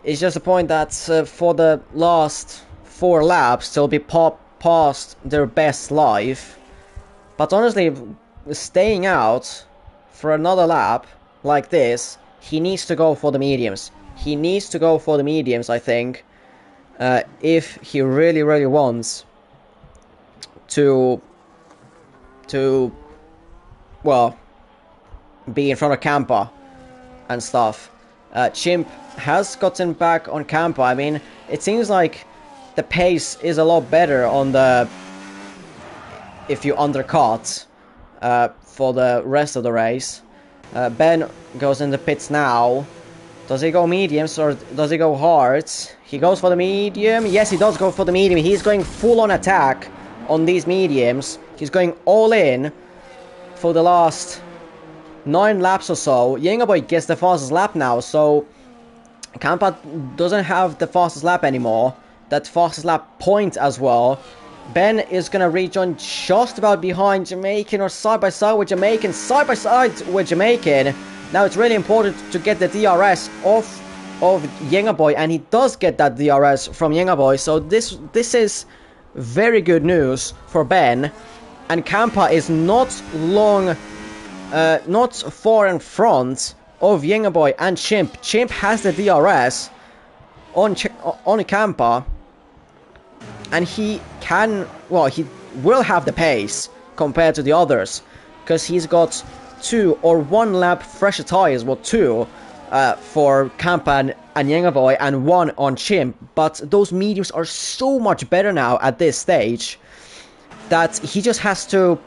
It's just a point that for the last 4 laps, they'll be past their best life. But honestly, staying out for another lap like this, he needs to go for the mediums. He needs to go for the mediums, I think, if he really, really wants to well, be in front of Campa and stuff. Chimp has gotten back on Campa. I mean, it seems like the pace is a lot better on the if you undercut for the rest of the race. Ben goes in the pits now. Does he go mediums or does he go hards? He goes for the medium. Yes, he does go for the medium. He's going full on attack on these mediums. He's going all in for the last 9 laps or so. Boy gets the fastest lap now, so Campa doesn't have the fastest lap anymore. That fastest lap point as well. Ben is gonna rejoin just about behind Jamaican, or side by side with Jamaican. Side by side with Jamaican. Now it's really important to get the DRS of Boy, and he does get that DRS from Boy. So this is very good news for Ben. And Campa is not far in front of Boy and Chimp. Chimp has the DRS on Campa, and he will have the pace compared to the others, because he's got 2 or 1 lap fresher tires. Well, 2 for Campa and Boy, and 1 on Chimp. But those mediums are so much better now at this stage that he just has to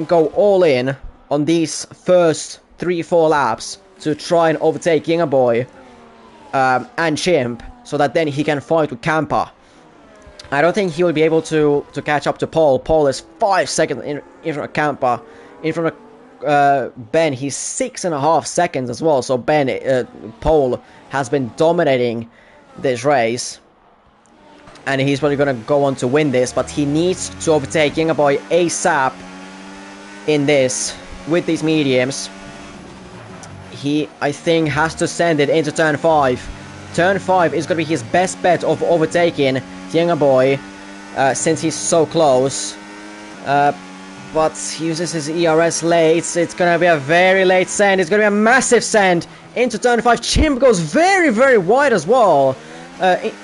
go all in on these first 3-4 laps to try and overtake Boy and Chimp, so that then he can fight with Campa. I don't think he will be able to catch up to Paul. Paul is 5 seconds in front of Campa. In front of Ben, he's 6.5 seconds as well. So Paul has been dominating this race, and he's probably going to go on to win this, but he needs to overtake Boy ASAP in this with these mediums. He, I think, has to send it into turn 5 turn 5 is going to be his best bet of overtaking Younger Boy, since he's so close. But he uses his ERS late. It's going to be a very late send. It's going to be a massive send into turn 5. Chimp goes very, very wide as well.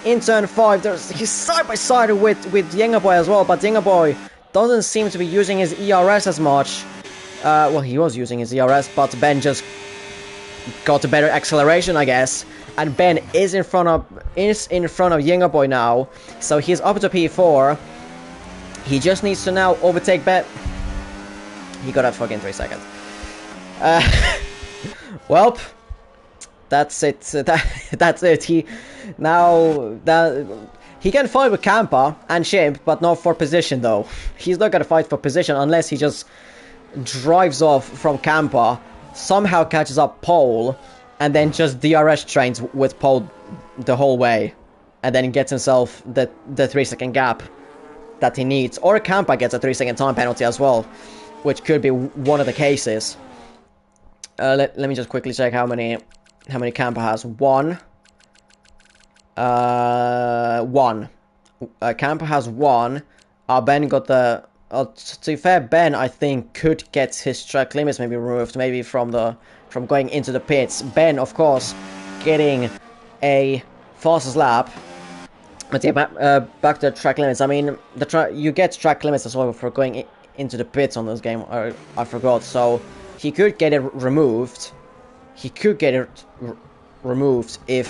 In turn 5, he's side by side with Younger Boy as well, but Younger Boy doesn't seem to be using his ERS as much. Well, he was using his ERS, but Ben just got a better acceleration, I guess. And Ben is in front of Younger Boy now, so he's up to P4. He just needs to now overtake Ben. He got that fucking 3 seconds. Well, that's it. That's it. He can fight with Campa and Chimp, but not for position though. He's not gonna fight for position unless he just drives off from Campa, somehow catches up Pole, and then just DRS trains with Pole the whole way, and then gets himself the 3-second gap that he needs. Or Campa gets a 3-second time penalty as well, which could be one of the cases. Let me just quickly check how many Campa has. One. Campa has 1. Ben got the. To be fair, Ben I think could get his track limits maybe removed, maybe from going into the pits. Ben, of course, getting a fastest lap. But yeah, back to the track limits. I mean, you get track limits as well for going into the pits on this game. I forgot. So he could get it removed. He could get it removed if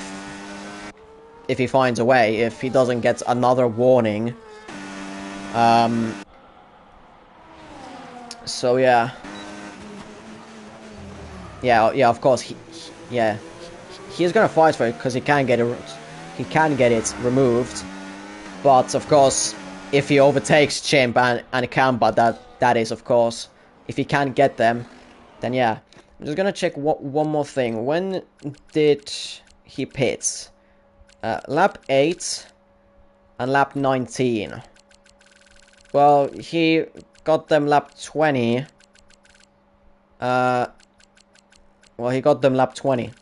he finds a way. If he doesn't get another warning. So yeah. Yeah. Of course. He's gonna fight for it because he can get it. He can get it removed, but of course, if he overtakes Chimp and Campa, that is of course, if he can't get them, then yeah. I'm just gonna check one more thing. When did he pit? Lap 8 and lap 19. Well, he got them lap 20. Well, he got them lap 20.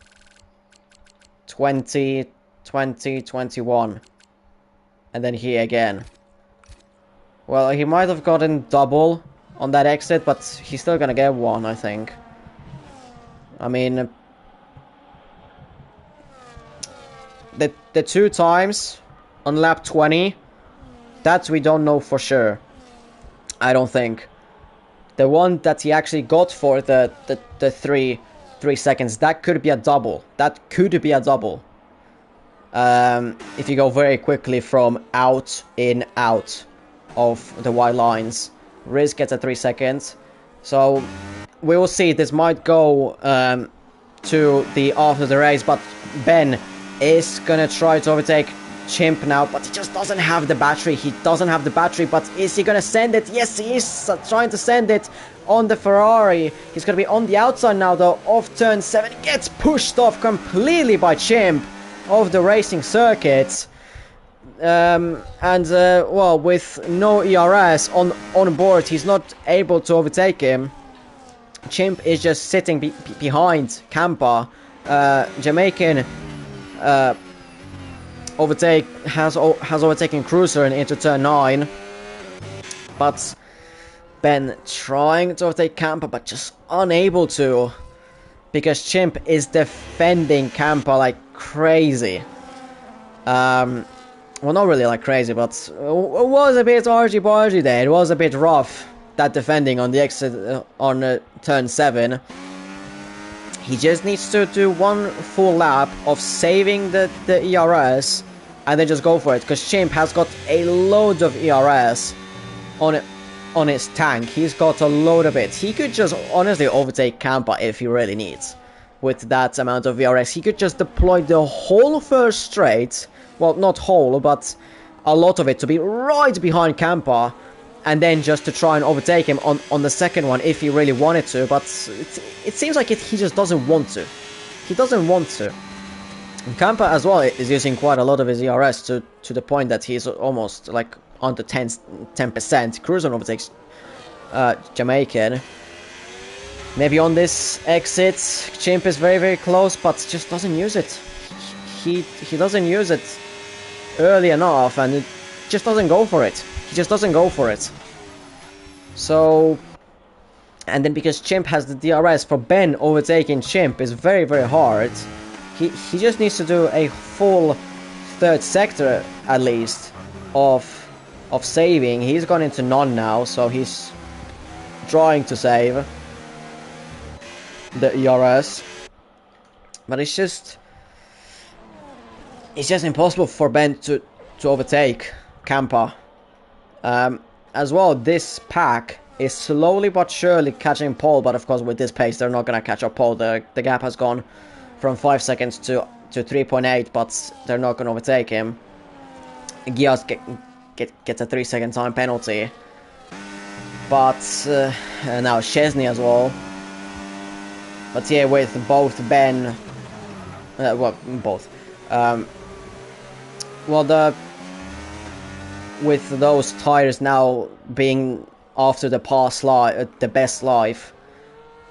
20, 21. And then here again. Well, he might have gotten double on that exit, but he's still gonna get 1, I think. I mean, the 2 times on lap 20, that we don't know for sure. I don't think. The one that he actually got for the 3 seconds, that could be a double. That could be a double. If you go very quickly from out, in, out of the white lines. Riz gets a 3 seconds. So we will see. This might go to the after the race, but Ben is gonna try to overtake Chimp now, but he just doesn't have the battery. He doesn't have the battery, but is he gonna send it? Yes, he is trying to send it on the Ferrari. He's gonna be on the outside now though of turn 7. He gets pushed off completely by Chimp of the racing circuit. Well, with no ERS on board, he's not able to overtake him. Chimp is just sitting behind Campa. Jamaican has overtaken Cruiser into turn 9, but Ben trying to overtake Campa, but just unable to, because Chimp is defending Campa like crazy. Well, not really like crazy, but it was a bit argy-bargy there. It was a bit rough, that defending on the exit on turn 7. He just needs to do 1 full lap of saving the ERS and then just go for it, because Chimp has got a load of ERS on his tank. He's got a load of it. He could just honestly overtake Campa if he really needs. With that amount of ERS, he could just deploy the whole first straight, well, not whole, but a lot of it, to be right behind Campa, and then just to try and overtake him on the second one if he really wanted to, but it seems like he just doesn't want to. He doesn't want to. And Campa as well is using quite a lot of his ERS to the point that he's almost like under 10%. Cruiser overtakes Jamaican. Maybe on this exit, Chimp is very, very close, but just doesn't use it. he doesn't use it early enough, and it just doesn't go for it. He just doesn't go for it. So, and then because Chimp has the DRS, for Ben overtaking Chimp is very, very hard. He just needs to do a full third sector at least of saving. He's gone into none now, so he's trying to save the ERS, but it's just impossible for Ben to overtake Campa. As well, this pack is slowly but surely catching Paul, but of course with this pace they're not gonna catch up Paul. The gap has gone from 5 seconds to 3.8, but they're not gonna overtake him. Yas gets a 3-second time penalty, but now Szczesny as well. But yeah, with both Ben, well, both, well, with those tires now being after the the best life,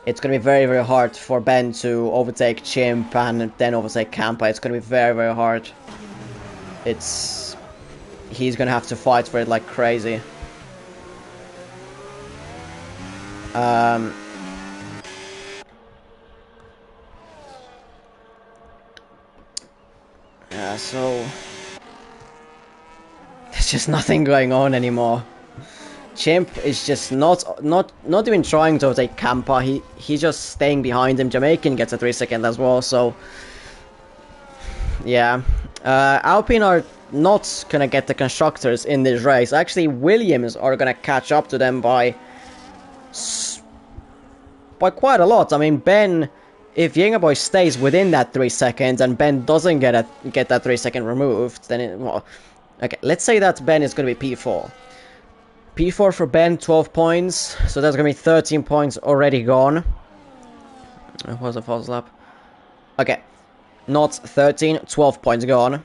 it's gonna be very, very hard for Ben to overtake Chimp and then overtake Campa. It's gonna be very, very hard. He's gonna have to fight for it like crazy. Yeah, so there's just nothing going on anymore. Chimp is just not even trying to overtake Campa. He's just staying behind him. Jamaican gets a 3-second as well. So yeah, Alpine are not gonna get the constructors in this race. Actually, Williams are gonna catch up to them by quite a lot. I mean, Ben, if Boy stays within that 3 seconds and Ben doesn't get that 3-second removed, then well, okay, let's say that Ben is gonna be P4. P4 for Ben, 12 points, so that's gonna be 13 points already gone. It was a false lap. Okay, not 13, 12 points gone.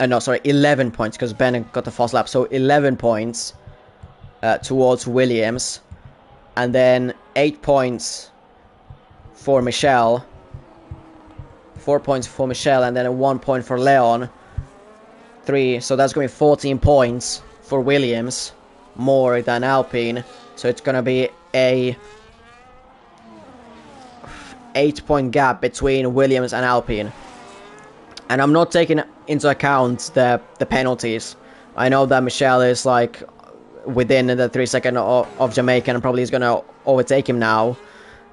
No, sorry, 11 points, because Ben got the false lap, so 11 points towards Williams. And then 8 points for Michelle. 4 points for Michelle, and then 1 point for Leon. 3, so that's gonna be 14 points for Williams. More than Alpine, so it's gonna be a 8-point gap between Williams and Alpine. And I'm not taking into account the penalties. I know that Michelle is like within the 3 second of Jamaican and probably is gonna overtake him now,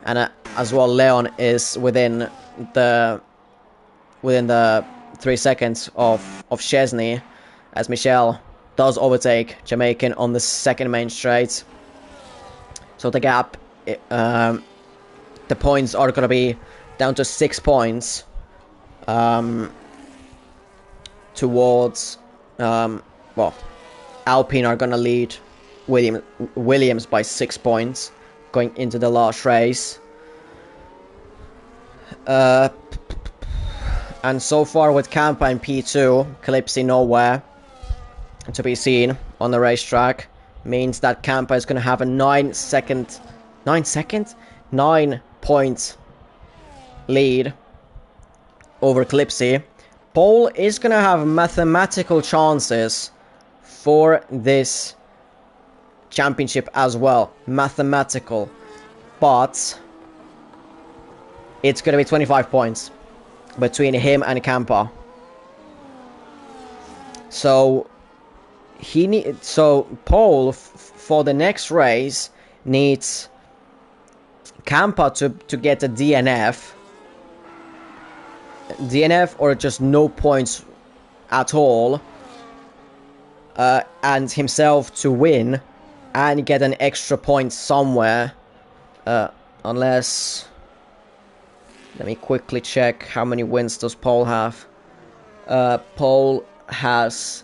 and as well Leon is within the 3 seconds of Szczesny, as Michelle does overtake Jamaican on the second main straight. So the gap, the points are gonna be down to 6 points towards well, Alpine are gonna lead Williams by 6 points going into the last race. And so far with Campa and P2, Clipzy nowhere to be seen on the racetrack, means that Campa is going to have a 9 points lead over Clipzy. Pole is going to have mathematical chances for this championship as well. Mathematical. But it's going to be 25 points between him and Campa. So Pole for the next race needs Campa to get a DNF or just no points at all, and himself to win and get an extra point somewhere, unless, let me quickly check how many wins does Pole have. Pole has,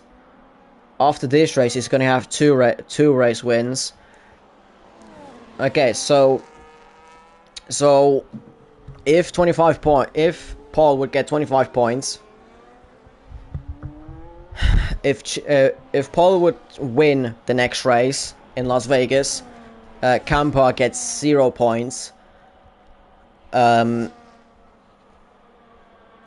after this race, he's going to have two race wins. Okay, so if Paul would get 25 points, if Paul would win the next race in Las Vegas, Campa gets 0 points.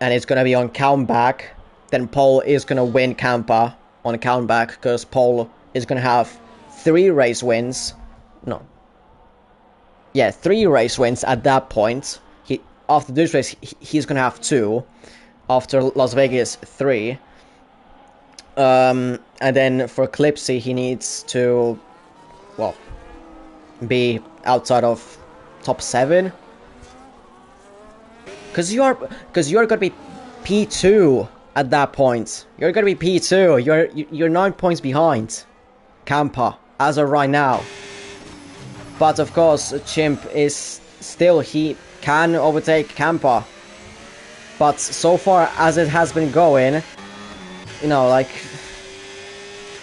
and it's gonna be on countback, then Paul is gonna win Campa on countback, because Paul is gonna have 3 race wins. No. Yeah, 3 race wins at that point. After this race, he's gonna have 2. After Las Vegas, 3. And then for Clipzy, he needs to, well, be outside of top 7. Because you're gonna be P2 at that point. You're gonna be P2. You're 9 points behind Campa as of right now. But of course, Chimp is still, he can overtake Campa. But so far as it has been going, you know, like,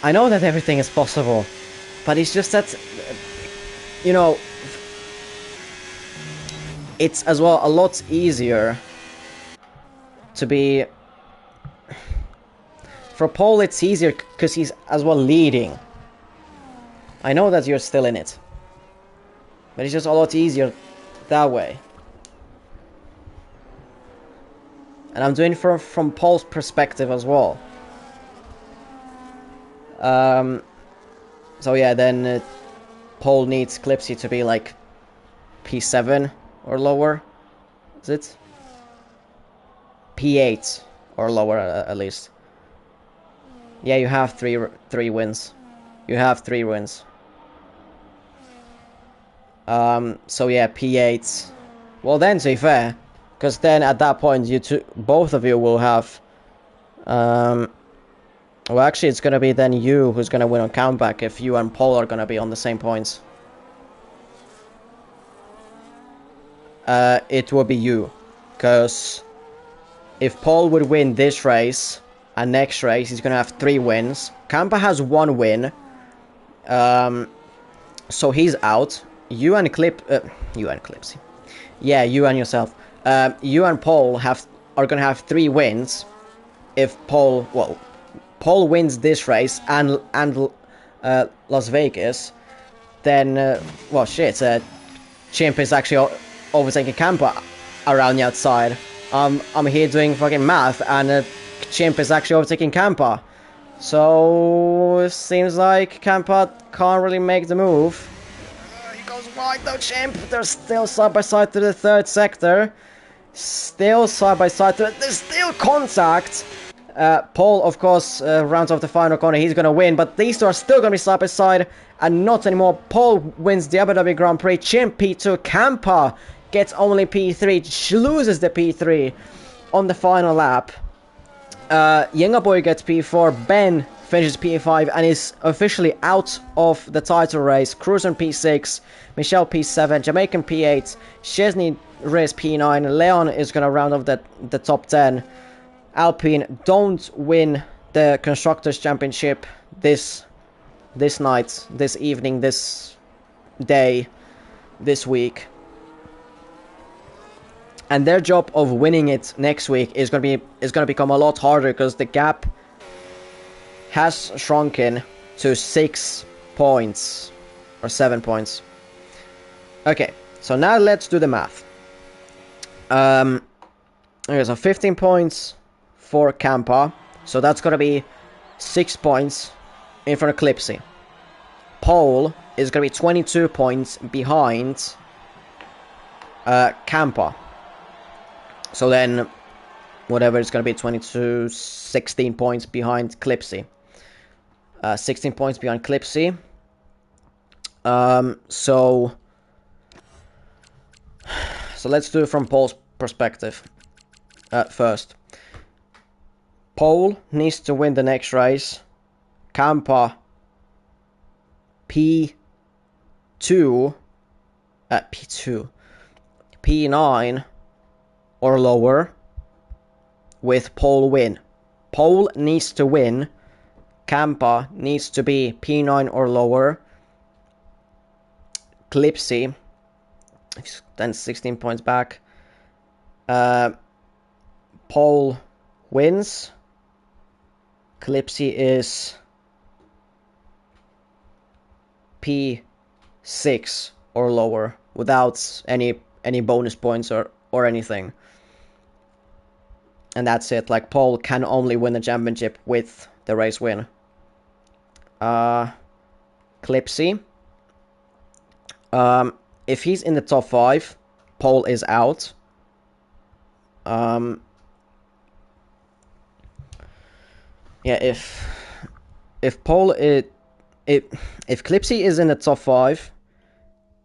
I know that everything is possible, but it's just that, you know, it's as well a lot easier to be, for Paul it's easier because he's as well leading. I know that you're still in it, but it's just a lot easier that way. And I'm doing it from Paul's perspective as well. So yeah, then Paul needs Clipzy to be like P7 or lower. Is it? P8 or lower at least. Yeah, you have three wins. You have 3 wins. So yeah, P8. Well then, to be fair, because then at that point both of you will have. Well, actually, it's gonna be then you who's gonna win on countback if you and Paul are gonna be on the same points. It will be you, because if Paul would win this race and next race, he's gonna have 3 wins. Campa has 1 win, so he's out. You and Clipzy. Yeah, you and yourself. You and Paul are gonna have 3 wins. If Paul, well, Paul wins this race and Las Vegas, then well, shit. Chimp is actually overtaking Campa around the outside. I'm here doing fucking math, and Chimp is actually overtaking Campa. So it seems like Campa can't really make the move. He goes wide though, Chimp. They're still side by side to the 3rd sector. Still side by side to it. There's still contact. Paul, of course, rounds off the final corner. He's gonna win, but these two are still gonna be side by side, and not anymore. Paul wins the Abu Dhabi Grand Prix. Chimp P2. Campa gets only P3. Loses the P3 on the final lap. Yenga Boy gets P4. Ben finishes P5 and is officially out of the title race. Cruiser P6. Michelle P7. Jamaican P8. Chesney Reyes P9. Leon is gonna round off the top 10. Alpine don't win the Constructors' Championship this night, this evening, this day, this week. And their job of winning it next week is gonna become a lot harder, because the gap has shrunken to 6 points or 7 points. Okay, so now let's do the math. Okay, so 15 points for Campa, so that's gonna be 6 points in front of Clipzy. Paul is gonna be 22 points behind Campa. So then, whatever, it's gonna be 22, 16 points behind Clipzy. 16 points behind Clipzy. So let's do it from Paul's perspective first. Paul needs to win the next race. Campa P2, P9 or lower with Paul win. Paul needs to win. Campa needs to be P9 or lower. Clipzy, then 16 points back. Paul wins. Clipzy is P6 or lower without any bonus points or anything. And that's it. Like, Paul can only win the championship with the race win. Clipzy. If he's in the top 5, Paul is out. Yeah, if Paul if Clipzy is in the top 5,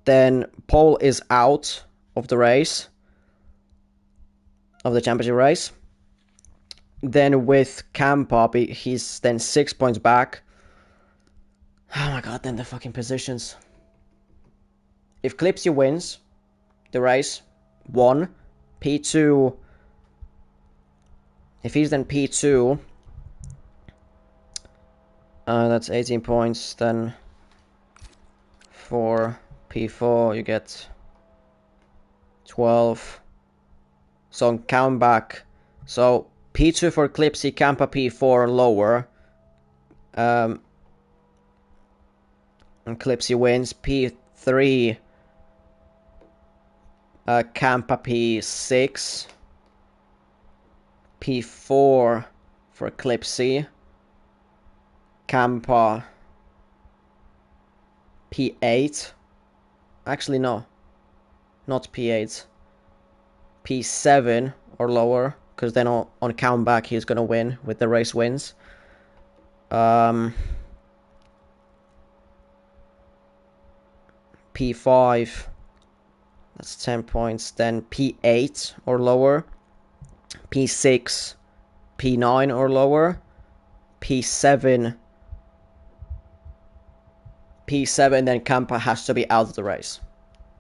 then Paul is out of the race, of the championship race. Then with Campa, he's then 6 points back. Oh my god, then the fucking positions. If Clipzy wins the race, 1, P2. If he's then P2, that's 18 points. Then for P4, you get 12. So count back. So P2 for Clipzy, Campa P4 lower. And Clipzy wins. P3, Campa P6. P4 for Clipzy. Campa P8. Actually, no. Not P8. P7 or lower. Because then on count back, he's going to win with the race wins. P5. That's 10 points. Then P8 or lower. P6. P9 or lower. P7. P7, then Campa has to be out of the race.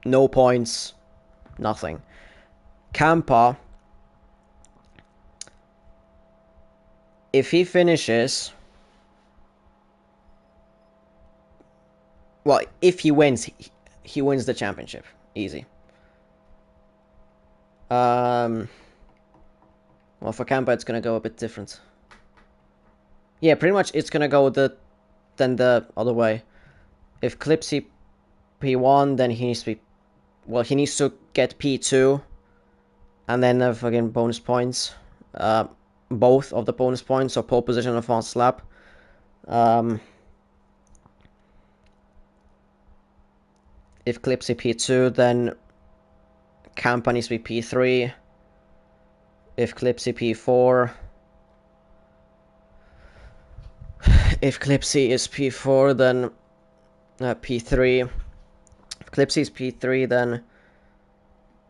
No points. Nothing. Campa, if he finishes, well, if he wins, he wins the championship. Easy. Well, for Campa, it's gonna go a bit different. Yeah, pretty much it's gonna go the other way. If Clipzy P1, then he needs to be, well, he needs to get P2, and then fucking bonus points. Both of the bonus points, so pole position and fast lap. If Clipzy P2, then Campa needs to be P3. If Clipzy P4, if Clipzy is P4, then P3. If Clipzy is P3,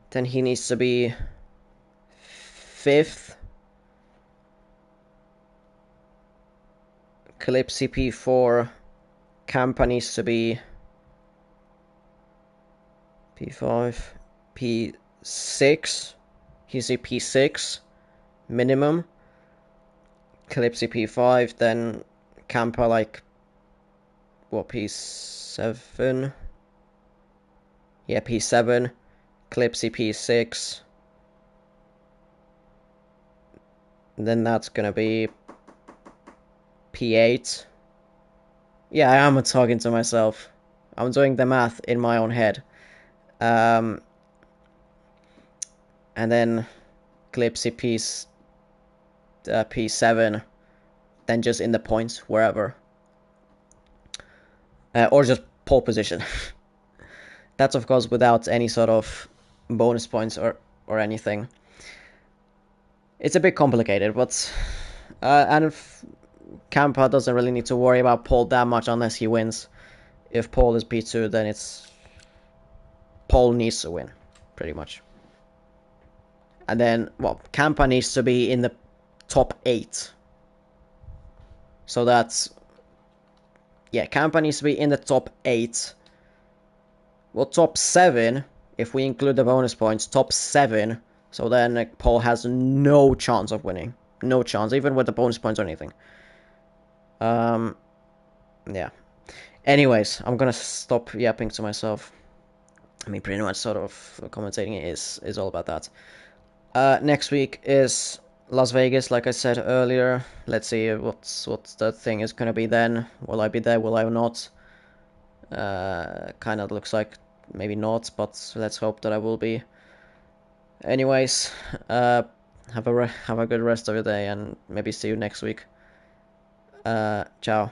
then he needs to be 5th. Clipzy P4, Campa needs to be P5, P6. He's a P6 minimum. Clipzy P5, then Campa like what, P7? Yeah, P7. Clipzy P6. Then that's gonna be P8. Yeah, I am talking to myself. I'm doing the math in my own head. And then Clipzy P7. Then just in the points, wherever. Or just pole position. That's, of course, without any sort of bonus points or anything. It's a bit complicated, but... and if Campa doesn't really need to worry about pole that much unless he wins. If pole is P2, then it's... Pole needs to win, pretty much. And then, well, Campa needs to be in the top 8. So that's... Yeah, Campa needs to be in the top 8. Well, top 7, if we include the bonus points, top 7. So then Paul has no chance of winning. No chance, even with the bonus points or anything. Yeah. Anyways, I'm gonna stop yapping to myself. I mean, pretty much sort of commentating is all about that. Next week is Las Vegas, like I said earlier. Let's see what's the thing is gonna be then. Will I be there? Will I not? Kind of looks like maybe not, but let's hope that I will be. Anyways, Have a good rest of your day, and maybe see you next week. Ciao.